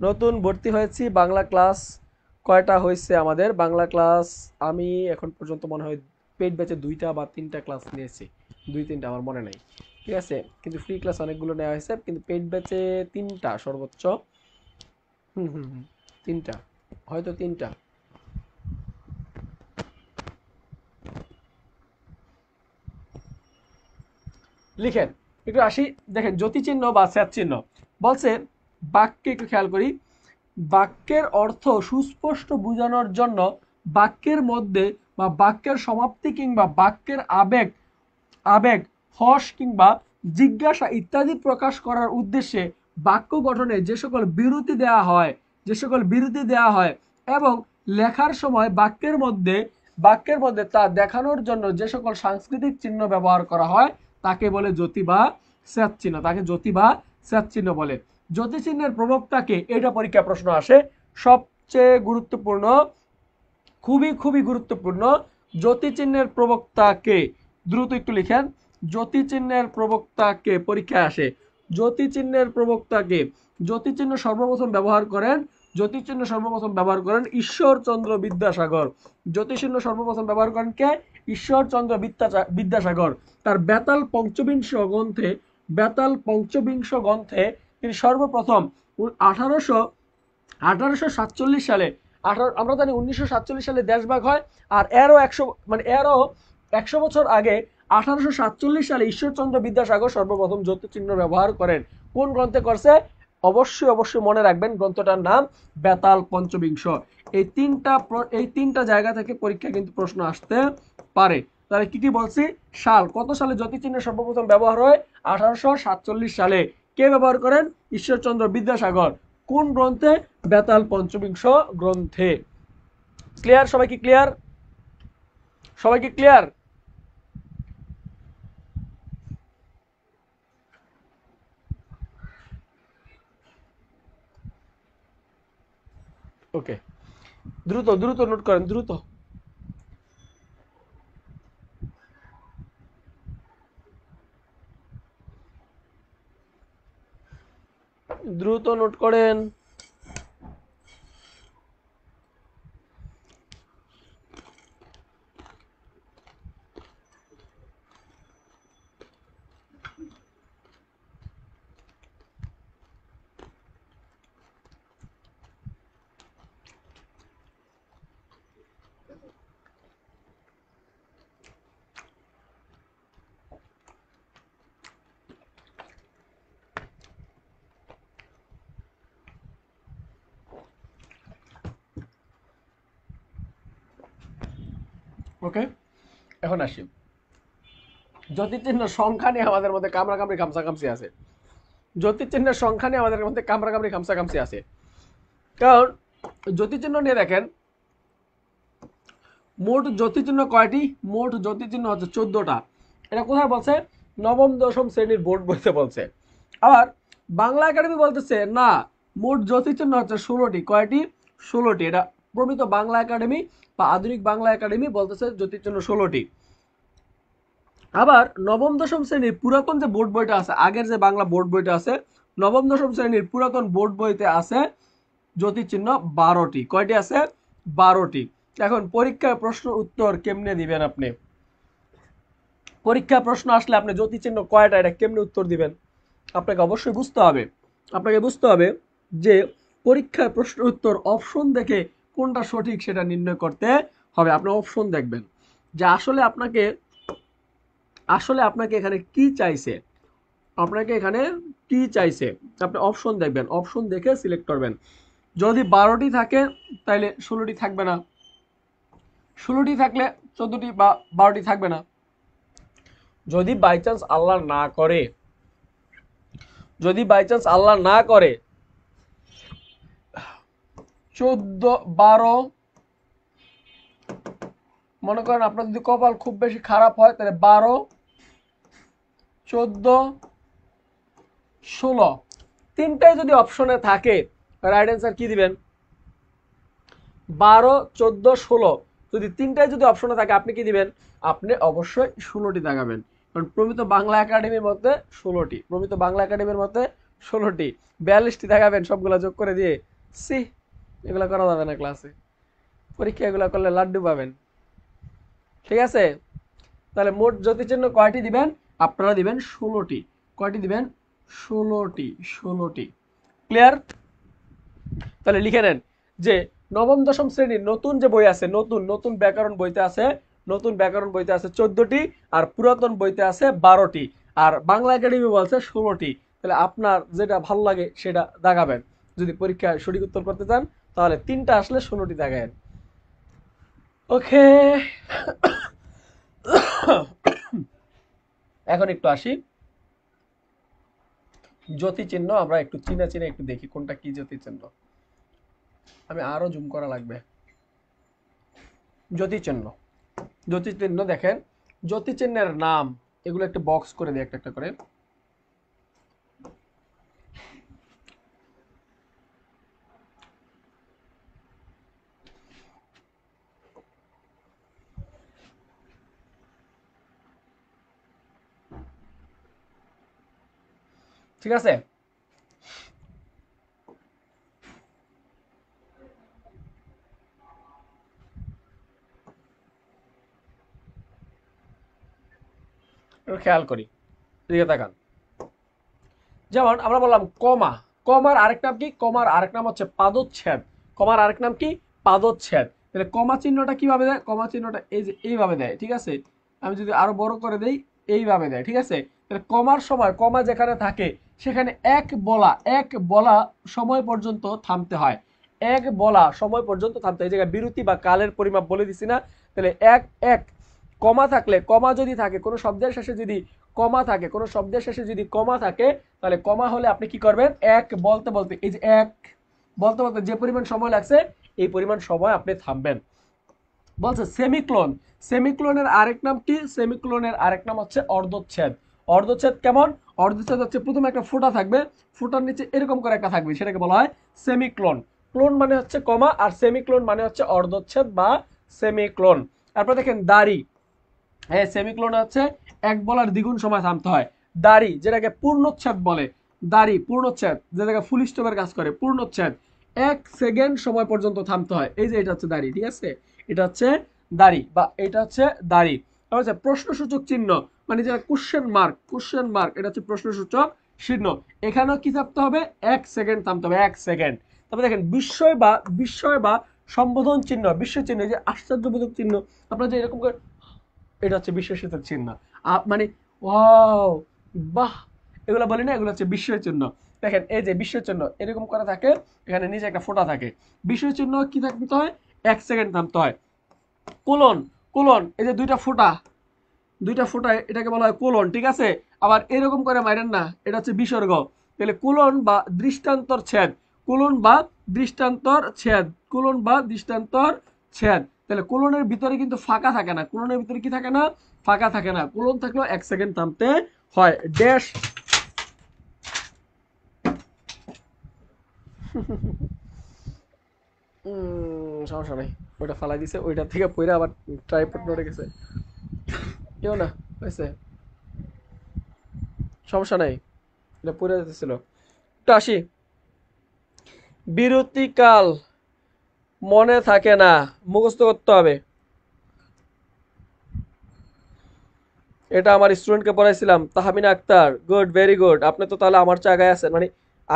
নতুন ভর্তি হয়েছি, বাংলা ক্লাস কয়টা হয়েছে আমাদের, বাংলা ক্লাস আমি এখন পর্যন্ত মনে হয় পেইড ব্যাচে 2টা বা 3টা ক্লাস নিয়েছি, 2-3টা আমার মনে নাই, ঠিক আছে, কিন্তু ফ্রি ক্লাস অনেকগুলো নেওয়া হয়েছে, কিন্তু পেইড ব্যাচে 3টা সর্বোচ্চ, হুম হুম হুম 3টা, হয়তো 3টা। লিখেন একটু আসি, দেখেন জ্যোতি চিহ্ন বা স্যাত চিহ্ন বলছে, বাক্যে একটু খেয়াল করি, বাক্যের অর্থ সুস্পষ্ট বোঝানোর জন্য বাক্যের মধ্যে বা বাক্যের সমাপ্তি কিংবা বাক্যের আবেগ আবেগ হর্ষ কিংবা জিজ্ঞাসা ইত্যাদি প্রকাশ করার উদ্দেশ্যে বাক্য গঠনে যে সকল বিরতি দেওয়া হয়, যে সকল বিরতি দেওয়া হয় এবং লেখার সময় বাক্যের মধ্যে তা দেখানোর জন্য যে সকল সাংস্কৃতিক চিহ্ন ব্যবহার করা হয় তাকে বলে জ্যোতি বা স্যাত চিহ্ন, তাকে জ্যোতি বা স্যাত চিহ্ন বলে। জ্যোতি চিহ্নের প্রবক্তাকে, এটা পরীক্ষা প্রশ্ন আসে, সবচেয়ে গুরুত্বপূর্ণ, খুবই খুবই গুরুত্বপূর্ণ, জ্যোতি চিহ্নের প্রবক্তাকে, দ্রুত একটু লিখেন, জ্যোতি চিহ্নের প্রবক্তাকে পরীক্ষায় আসে, জ্যোতি চিহ্নের প্রবক্তাকে। জ্যোতি চিহ্ন সর্বপ্রথম ব্যবহার করেন, জ্যোতি চিহ্ন সর্বপ্রথম ব্যবহার করেন ঈশ্বরচন্দ্র বিদ্যাসাগর। জ্যোতি চিহ্ন সর্বপ্রথম ব্যবহার করেন কে, ঈশ্বরচন্দ্র বিদ্যাসাগর। তার বেতাল পঞ্চবিংশ গ্রন্থে, বেতাল পঞ্চবিংশ গ্রন্থে তিনি সর্বপ্রথম 1847 সালে, আমরা জানি 1947 সালে দেশভাগ হয়, আর এরও 100 বছর আগে 1847 সালে ঈশ্বরচন্দ্র বিদ্যাসাগর সর্বপ্রথম জ্যোতি চিহ্ন ব্যবহার করেন। কোন গ্রন্থে করছে, অবশ্যই অবশ্যই মনে রাখবেন, গ্রন্থটার নাম বেতাল পঞ্চবিংশ। এই তিনটা জায়গা থেকে পরীক্ষা কিন্তু প্রশ্ন আসতে পারে। তাহলে কি কি বলছি, সাল, কত সালে জ্যোতি চিহ্ন সর্বপ্রথম ব্যবহার হয়, 1847 সালে। কে ব্যবহার করেন, ঈশ্বরচন্দ্র বিদ্যাসাগর। কোন গ্রন্থে, বেতাল পঞ্চবিংশ গ্রন্থে। ক্লিয়ার, সবাই কি ক্লিয়ার, সবাই কি ক্লিয়ার? ওকে, দ্রুত দ্রুত নোট করেন, দ্রুত দ্রুত নোট করেন। ওকে, এখন আসি, জ্যোতিচিহ্ন সংখ্যা নিয়ে আমাদের মধ্যে কামড়াকামড়ি খামসাখামসি আছে, জ্যোতিচিহ্নের সংখ্যা নিয়ে আমাদের মধ্যে কামড়াকামড়ি খামসাখামসি আছে। কারণ জ্যোতিচিহ্ন নিয়ে দেখেন, মোট জ্যোতিচিহ্ন কয়টি, মোট জ্যোতিচিহ্ন হচ্ছে 14টা। এটা কোথায় বলছে, নবম দশম শ্রেণীর বোর্ড বইতে বলছে। আবার বাংলা একাডেমি বলতেছে না, মোট জ্যোতিচিহ্ন হচ্ছে 16টি। কয়টি, 16টি। এটা প্রমিত বাংলা একাডেমি বা আধুনিক বাংলা একাডেমি বলতেছে জ্যোতিচিহ্ন 16টি। আবার নবম দশম শ্রেণীর পুরাতন যে বোর্ড বইটা আছে, আগের যে বাংলা বোর্ড বইটা আছে, নবম দশম শ্রেণীর পুরাতন বোর্ড বইতে আছে জ্যোতিচিহ্ন 12টি। কয়টি আছে, 12টি। এখন পরীক্ষায় প্রশ্ন উত্তর কেমনে দিবেন আপনি, পরীক্ষা প্রশ্ন আসলে আপনি জ্যোতিচিহ্ন কয়টা এটা কেমনে উত্তর দিবেন, আপনাকে অবশ্যই বুঝতে হবে। আপনাকে বুঝতে হবে যে পরীক্ষায় প্রশ্ন উত্তর অপশন দেখে কোনটা সঠিক সেটা নির্ণয় করতে হবে। আপনি অপশন দেখবেন যে আসলে আপনাকে এখানে কি চাইছে, আপনাকে এখানে কি চাইছে, আপনি অপশন দেখবেন, অপশন দেখে সিলেক্ট করবেন। যদি 12টি থাকে তাহলে 16টি থাকবে না, 16টি থাকলে 14টি বা 12টি থাকবে না। যদি বাই চান্স আল্লাহ না করে, যদি বাই চান্স আল্লাহ না করে 14, 12, মনে করেন আপনার যদি কপাল খুব বেশি খারাপ হয় তাহলে 12, 14, 16 তিনটাই যদি অপশনে থাকে রাইট অ্যান্সার কি দিবেন? 12, 14, 16 যদি তিনটাই যদি অপশনে থাকে আপনি কি দিবেন? আপনি অবশ্যই 16টি দাগাবেন। কারণ প্রমিত বাংলা একাডেমির মধ্যে 16টি, প্রমিত বাংলা একাডেমির মধ্যে 16টি, 42টি দাগাবেন সবগুলা যোগ করে দিয়ে। সি, এগুলা করা যাবে না ক্লাসে, পরীক্ষা এগুলা করলে লাড্ডু পাবেন। ঠিক আছে, তাহলে মোট জ্যোতিচিহ্ন কয়টি দিবেন? আপনারা দিবেন 16টি। কয়টি দিবেন? 16টি, 16টি। ক্লিয়ার? তাহলে লিখে নেন যে নবম দশম শ্রেণীর নতুন যে বই আছে, নতুন নতুন ব্যাকরণ বইতে আছে, নতুন ব্যাকরণ বইতে আছে 14টি, আর পুরাতন বইতে আছে 12টি, আর বাংলা একাডেমি বলছে 16টি। তাহলে আপনার যেটা ভালো লাগে সেটা দাগাবেন। যদি পরীক্ষায় সঠিক উত্তর করতে চান তাহলে 3টা আসলে 16টি দাগাবেন। ওকে, এখন একটু আসি জ্যোতি চিহ্ন, আমরা একটু চিনা চিনে একটু দেখি কোনটা কি জ্যোতি চিহ্ন। আমি আরো জুম করা লাগবে। জ্যোতি চিহ্ন, জ্যোতি চিহ্ন দেখেন, জ্যোতি চিহ্নের নাম এগুলো একটা বক্স করে দিই একটা একটা করে। ঠিক আছে, খেয়াল করি, দিকে তাকান। যেমন আমরা বললাম কমা, কমার আরেক নাম কি? কমার আরেক নাম হচ্ছে পাদচ্ছেদ। কমার আরেক নাম কি? পাদচ্ছেদ। তাহলে কমা চিহ্নটা কিভাবে দেয়? কমা চিহ্নটা এই যে এইভাবে দেয়। ঠিক আছে, আমি যদি আরো বড় করে দেই, এইভাবে দেয়। ঠিক আছে, তাহলে কমার সময় কমা যেখানে থাকে সেখানে এক বলা সময় পর্যন্ত থামতে হয়, এক বলা সময় পর্যন্ত থামতে হয়। এই জায়গায় বিরতি বা কালের পরিমাপ বলে দিছি না? তাহলে এক এক কমা থাকলে, কমা যদি থাকে কোনো শব্দের শেষে, যদি কমা থাকে কোনো শব্দের শেষে, যদি কমা থাকে তাহলে কমা হলে আপনি কি করবেন? এক বলতে বলতে, এই যে এক বলতে বলতে যে পরিমাণ সময় লাগছে এই পরিমাণ সময় আপনি থামবেন। বলছে সেমিক্লোন, সেমিক্লোনের আরেক নাম কি? সেমিক্লোনের আরেক নাম হচ্ছে অর্ধচ্ছেদ। অর্ধচ্ছেদ কেমন? অর্ধচ্ছেদ হচ্ছে প্রথমে একটা ফোঁটা থাকবে, ফোঁটার নিচে এরকম করে একটা থাকবে, সেটাকে বলা হয় সেমিক্লোন। ক্লোন মানে হচ্ছে কমা, আর সেমিক্লোন মানে হচ্ছে অর্ধচ্ছেদ বা সেমিক্লোন। তারপর দেখেন দাড়ি, হ্যাঁ সেমিক্লোন হচ্ছে এক বলার দ্বিগুণ সময় থামতে হয়। দাড়ি যেটাকে পূর্ণচ্ছেদ বলে, দাড়ি পূর্ণচ্ছেদ যেটাকে ফুল স্টপের কাজ করে, পূর্ণচ্ছেদ 1 সেকেন্ড সময় পর্যন্ত থামতে হয়। এই যে এটা হচ্ছে দাড়ি। ঠিক আছে, এটা হচ্ছে দাড়ি বা এটা হচ্ছে দাড়ি। হচ্ছে প্রশ্নসূচক চিহ্ন, মানে যেটা কোশ্চেন মার্ক, কোশ্চেন মার্ক এটা হচ্ছে প্রশ্নসূচক চিহ্ন। এখানেও কি থামতে হবে? 1 সেকেন্ড থামতে হবে, 1 সেকেন্ড। তারপরে দেখেন বিস্ময় বা সম্বোধন চিহ্ন, বিস্ময় চিহ্ন, যে আশ্চর্যবোধক চিহ্ন, আপনার যে এরকম করে, এটা হচ্ছে বিস্ময়ের চিহ্ন। মানে ওয়াও, বাহ, এগুলো বলি না, এগুলো হচ্ছে বিস্ময়ের চিহ্ন। দেখেন এই যে বিস্ময়ের চিহ্ন এরকম করা থাকে, এখানে নিচে একটা ফোঁটা থাকে। বিস্ময়ের চিহ্ন কি থাকতে হয়? 1 সেকেন্ড থামতে হয়। কোলন, কোলন এই যে দুইটা ফোঁটা, দুইটা ফোঁটা, এটাকে বলা হয় কোলন। ঠিক আছে, আবার এরকম করে মারেন না, এটা হচ্ছে বিসর্গ। তাহলে কোলন বা দৃষ্টান্তর ছেদ, কোলন বা দৃষ্টান্তর ছেদ, কোলন বা দৃষ্টান্তর ছেদ। তাহলে কোলনের ভিতরে কিন্তু ফাঁকা থাকে না, কোলনের ভিতরে কি থাকে না? ফাঁকা থাকে না। কোলন থাকলেও 1 সেকেন্ড থামতে হয়। ড্যাশ, সমস্যা নাই, ওইটা ফালাই দিছে, ওইটা থেকে পইরা আবার ট্রাইপড নড়ে গেছে, কেউ না, হয়েছে, সমস্যা নাই, এটা পড়ে যেতেছিল। একটু আসি, বিরতিকাল মনে থাকে না, মুখস্থ করতে হবে। এটা আমার স্টুডেন্টকে পড়াইছিলাম, Tahmina Akter. Good, very good. আপনি তো তাহলে আমার জায়গায় আছেন, মানে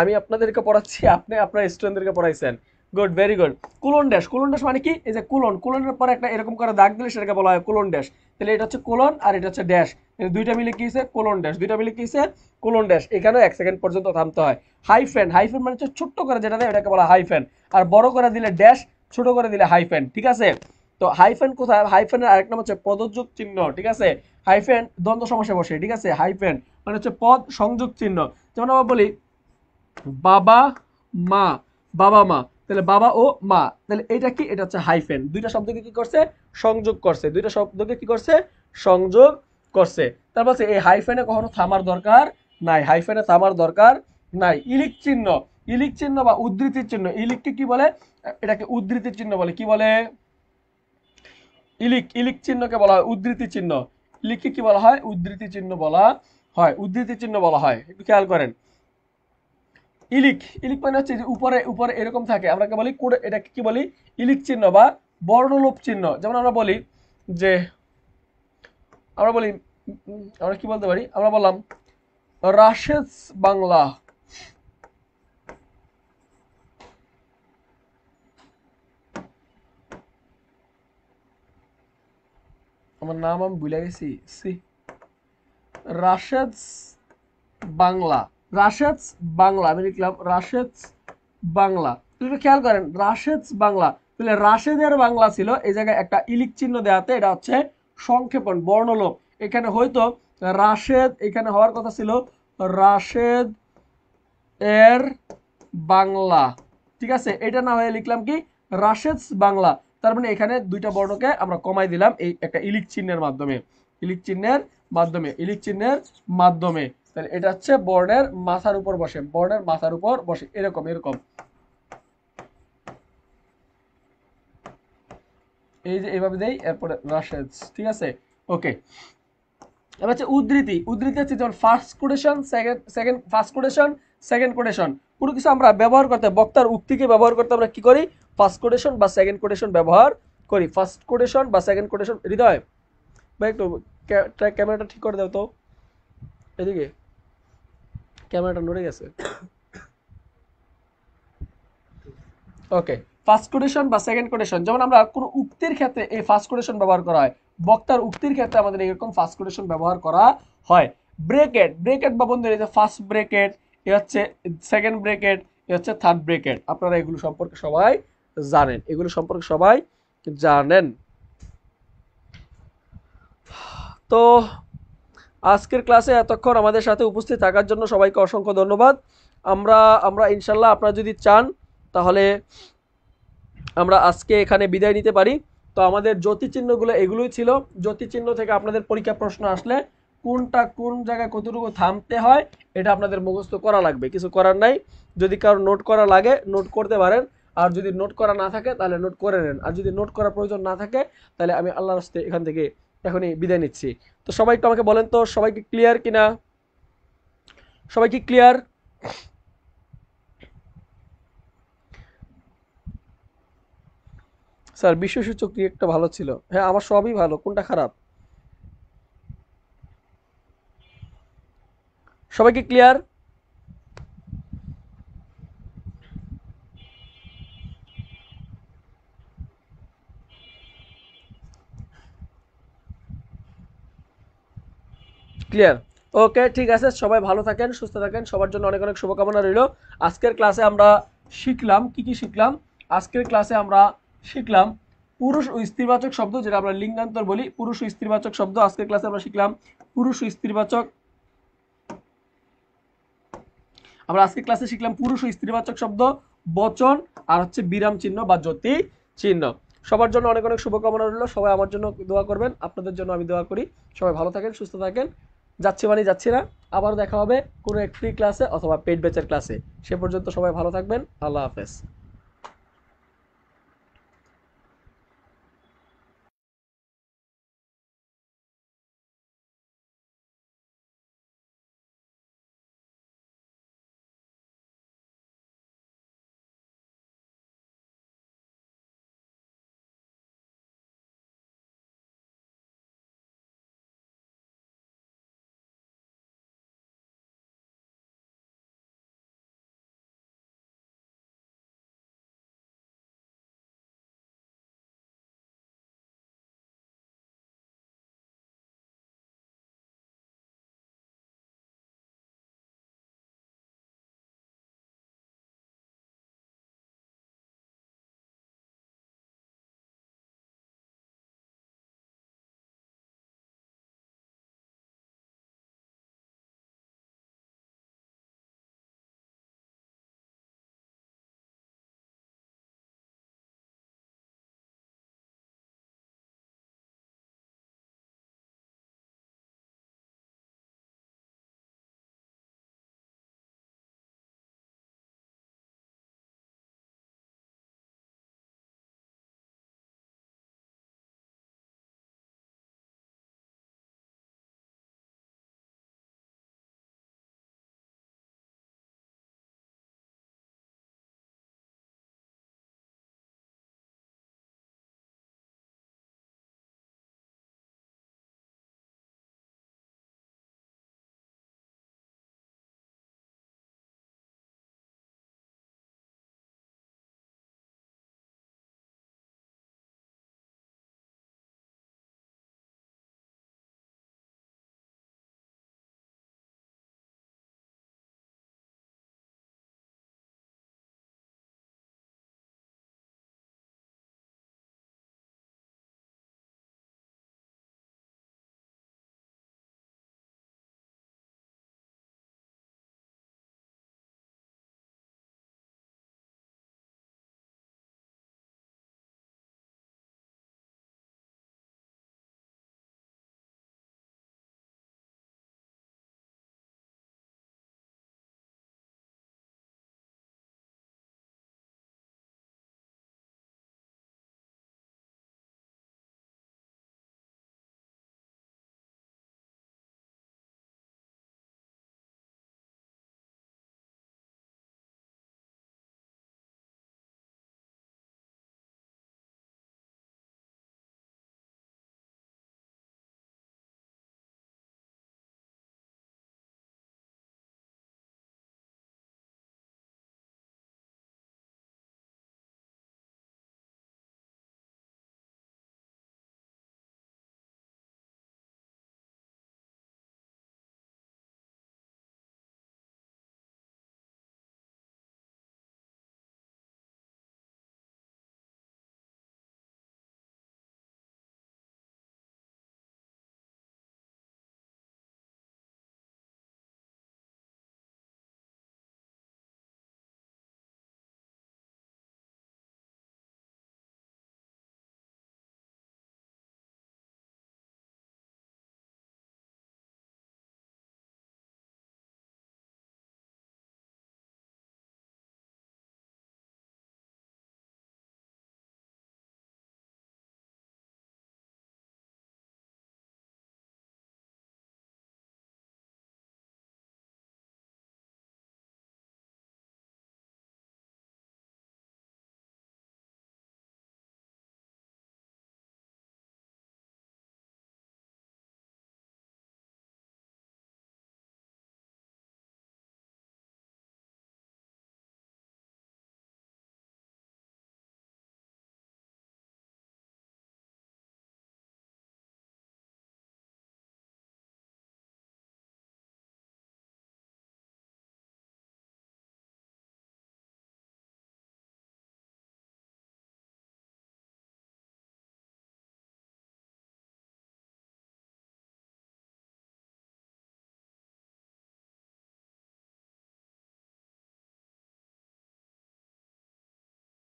আমি আপনাদেরকে পড়াচ্ছি, আপনি আপনার স্টুডেন্টদেরকে পড়াইছেন। Good, very good. Colon dash, colon dash মানে কি? এই যে কোলন, কোলনের পরে একটা এরকম করে দাগ দিলে সেটাকে বলা হয় কোলন ড্যাশ। তাহলে এটা হচ্ছে কোলন আর এটা হচ্ছে ড্যাশ, দুইটা মিলে কি হয়েছে? Colon dash. দুইটা মিলে কি হয়েছে? Colon dash. এখানেও 1 সেকেন্ড পর্যন্ত থামতে হয়। হাইফেন, হাইফেন মানে হচ্ছে ছোট্ট করে যেটা দেয় এটাকে বলা হাইফেন, আর বড় করে দিলে ড্যাশ, ছোট করে দিলে হাইফেন, ঠিক আছে? তো হাইফেন কোথায়? হাইফেনের আরেক নাম হচ্ছে পদযোগ চিহ্ন, ঠিক আছে? হাইফেন দ্বন্দ্ব সমাসে বসে, ঠিক আছে? হাইফেন মানে হচ্ছে পদ সংযোগ চিহ্ন। যেমন আমরা বলি বাবা মা, বাবা মা, তাহলে বাবা ও মা, তাহলে এটা কি? এটা হচ্ছে হাইফেন। দুইটা শব্দকে কি করছে? সংযোগ করছে। দুইটা শব্দকে কি করছে? সংযোগ করছে। তারপর হচ্ছে এই হাইফেনে কখনো থামার দরকার নাই, হাইফেনে থামার দরকার নাই। ইলিক চিহ্ন, ইলিক চিহ্ন বা উদ্ধৃতির চিহ্ন, ইলিককে কি বলে? এটাকে উদ্ধৃতির চিহ্ন বলে। কি বলে? ইলিক, ইলিক চিহ্নকে বলা হয় উদ্ধৃতি চিহ্ন। ইলিককে কি বলা হয়? উদ্ধৃতি চিহ্ন বলা হয়, উদ্ধৃতি চিহ্ন বলা হয়। একটু খেয়াল করেন। ইলিক, ইলিক মানে হচ্ছে যে উপরে উপরে এরকম থাকে, আমরা কি বলি? এটাকে কি বলি? ইলিক চিহ্ন বা বর্ণলোপ চিহ্ন। যেমন আমরা বলি যে, আমরা বলি, আমরা কি বলতে পারি? আমরা বললাম রাশেদ বাংলা, আমার নাম আমি ভুলে গেছি, রাশেদ বাংলা, রাশেদ বাংলা, আমি লিখলাম রাশেদ বাংলা। একটু খেয়াল করেন, রাশেদ বাংলা, তাহলে রাশেদের বাংলা ছিল, এই জায়গায় একটা ইলিক চিহ্ন দেওয়াতে এটা হচ্ছে সংক্ষেপণ, বর্ণলোপ। এখানে হয়তো রাশেদ, এখানে হওয়ার কথা ছিল রাশেদ এর বাংলা, ঠিক আছে? এটা না হয়ে লিখলাম কি? রাশেদ বাংলা। তার মানে এখানে দুইটা বর্ণকে আমরা কমাই দিলাম এই একটা ইলিক চিহ্নের মাধ্যমে, ইলিক চিহ্নের মাধ্যমে, ইলিক চিহ্নের মাধ্যমে। তাহলে এটা হচ্ছে বর্ণের মাথার উপর বসে, বর্ণের মাথার উপর বসে, এরকম এরকম, এই যে এইভাবে দেই, এরপরে রাশেদ, ঠিক আছে? ওকে। এবার হচ্ছে উদ্ধৃতি, উদ্ধৃতি হচ্ছে যেমন first quotation, second first quotation, second quotation. কোনো কিছু আমরা ব্যবহার করতে, বক্তার উক্তিকে ব্যবহার করতে আমরা কি করি? ফার্স্ট কোটেশন বা সেকেন্ড কোটেশন ব্যবহার করি। ফার্স্ট কোটেশন বা সেকেন্ড কোটেশন। হৃদয় ভাই একটু ক্যামেরাটা ঠিক করে দাও তো, এদিকে ক্যামেরাটা নড়ে গেছে। ওকে, ফার্স্ট কোটেশন বা সেকেন্ড কোটেশন। যেমন আমরা কোনো উক্তির ক্ষেত্রে এই ফার্স্ট কোটেশন ব্যবহার করা হয়, বক্তার উক্তির ক্ষেত্রে আমাদের এরকম ফার্স্ট কোটেশন ব্যবহার করা হয়। ব্রেকেট, ব্রেকেট বা বন্ধুরা এই যে ফার্স্ট ব্রেকেট, এ হচ্ছে সেকেন্ড ব্রেকেট, এ হচ্ছে থার্ড ব্রেকেট। আপনারা এগুলো সম্পর্কে সবাই জানেন, এগুলো সম্পর্কে সবাই জানেন। তো আজকের ক্লাসে এতক্ষণ আমাদের সাথে উপস্থিত থাকার জন্য সবাইকে অসংখ্য ধন্যবাদ। আমরা আমরা ইনশাল্লাহ আপনারা যদি চান তাহলে আমরা আজকে এখানে বিদায় নিতে পারি। তো আমাদের জ্যোতিচিহ্নগুলো এগুলোই ছিল। জ্যোতিচিহ্ন থেকে আপনাদের পরীক্ষা প্রশ্ন আসলে কোনটা কোন জায়গায় কতটুকু থামতে হয় এটা আপনাদের মুখস্থ করা লাগবে, কিছু করার নাই। যদি কারো নোট করা লাগে নোট করতে পারেন, আর যদি নোট করা না থাকে তাহলে নোট করে নেন, আর যদি নোট করার প্রয়োজন না থাকে তাহলে আমি আল্লাহর রাস্তায় এখান থেকে এখনই বিদায় নিচ্ছি। তো সবাই একটু আমাকে বলেন তো, সবাইকে ক্লিয়ার কিনা? সবাই কি ক্লিয়ার? স্যার বিশ্বসূচক একটা ভালো ছিল। হ্যাঁ আমার সবই ভালো, কোনটা খারাপ? সবাই কি ক্লিয়ার? ক্লিয়ার? ওকে, ঠিক আছে। সবাই ভালো থাকেন, সুস্থ থাকেন, সবার জন্য অনেক অনেক শুভকামনা রইল। আজকের ক্লাসে আমরা শিখলাম কি কি শিখলাম? আজকের ক্লাসে আমরা শিখলাম পুরুষ ও স্ত্রীবাচক শব্দ, যেটা আমরা লিঙ্গান্তর বলি, পুরুষ ও স্ত্রীবাচক শব্দ। আজকের ক্লাসে আমরা শিখলাম পুরুষ ও স্ত্রীবাচক, আমরা আজকের ক্লাসে শিখলাম পুরুষ ও স্ত্রীবাচক শব্দ, বচন, আর হচ্ছে বিরাম চিহ্ন বা জ্যোতি চিহ্ন। সবার জন্য অনেক অনেক শুভকামনা রইল। সবাই আমার জন্য দোয়া করবেন, আপনাদের জন্য আমি দোয়া করি। সবাই ভালো থাকেন, সুস্থ থাকেন। যাচ্ছি মানে যাচ্ছি না, আবার দেখা হবে কোনো এক ফ্রি ক্লাসে অথবা পেইড ব্যাচের ক্লাসে। সে পর্যন্ত সবাই ভালো থাকবেন। আল্লাহ হাফেজ।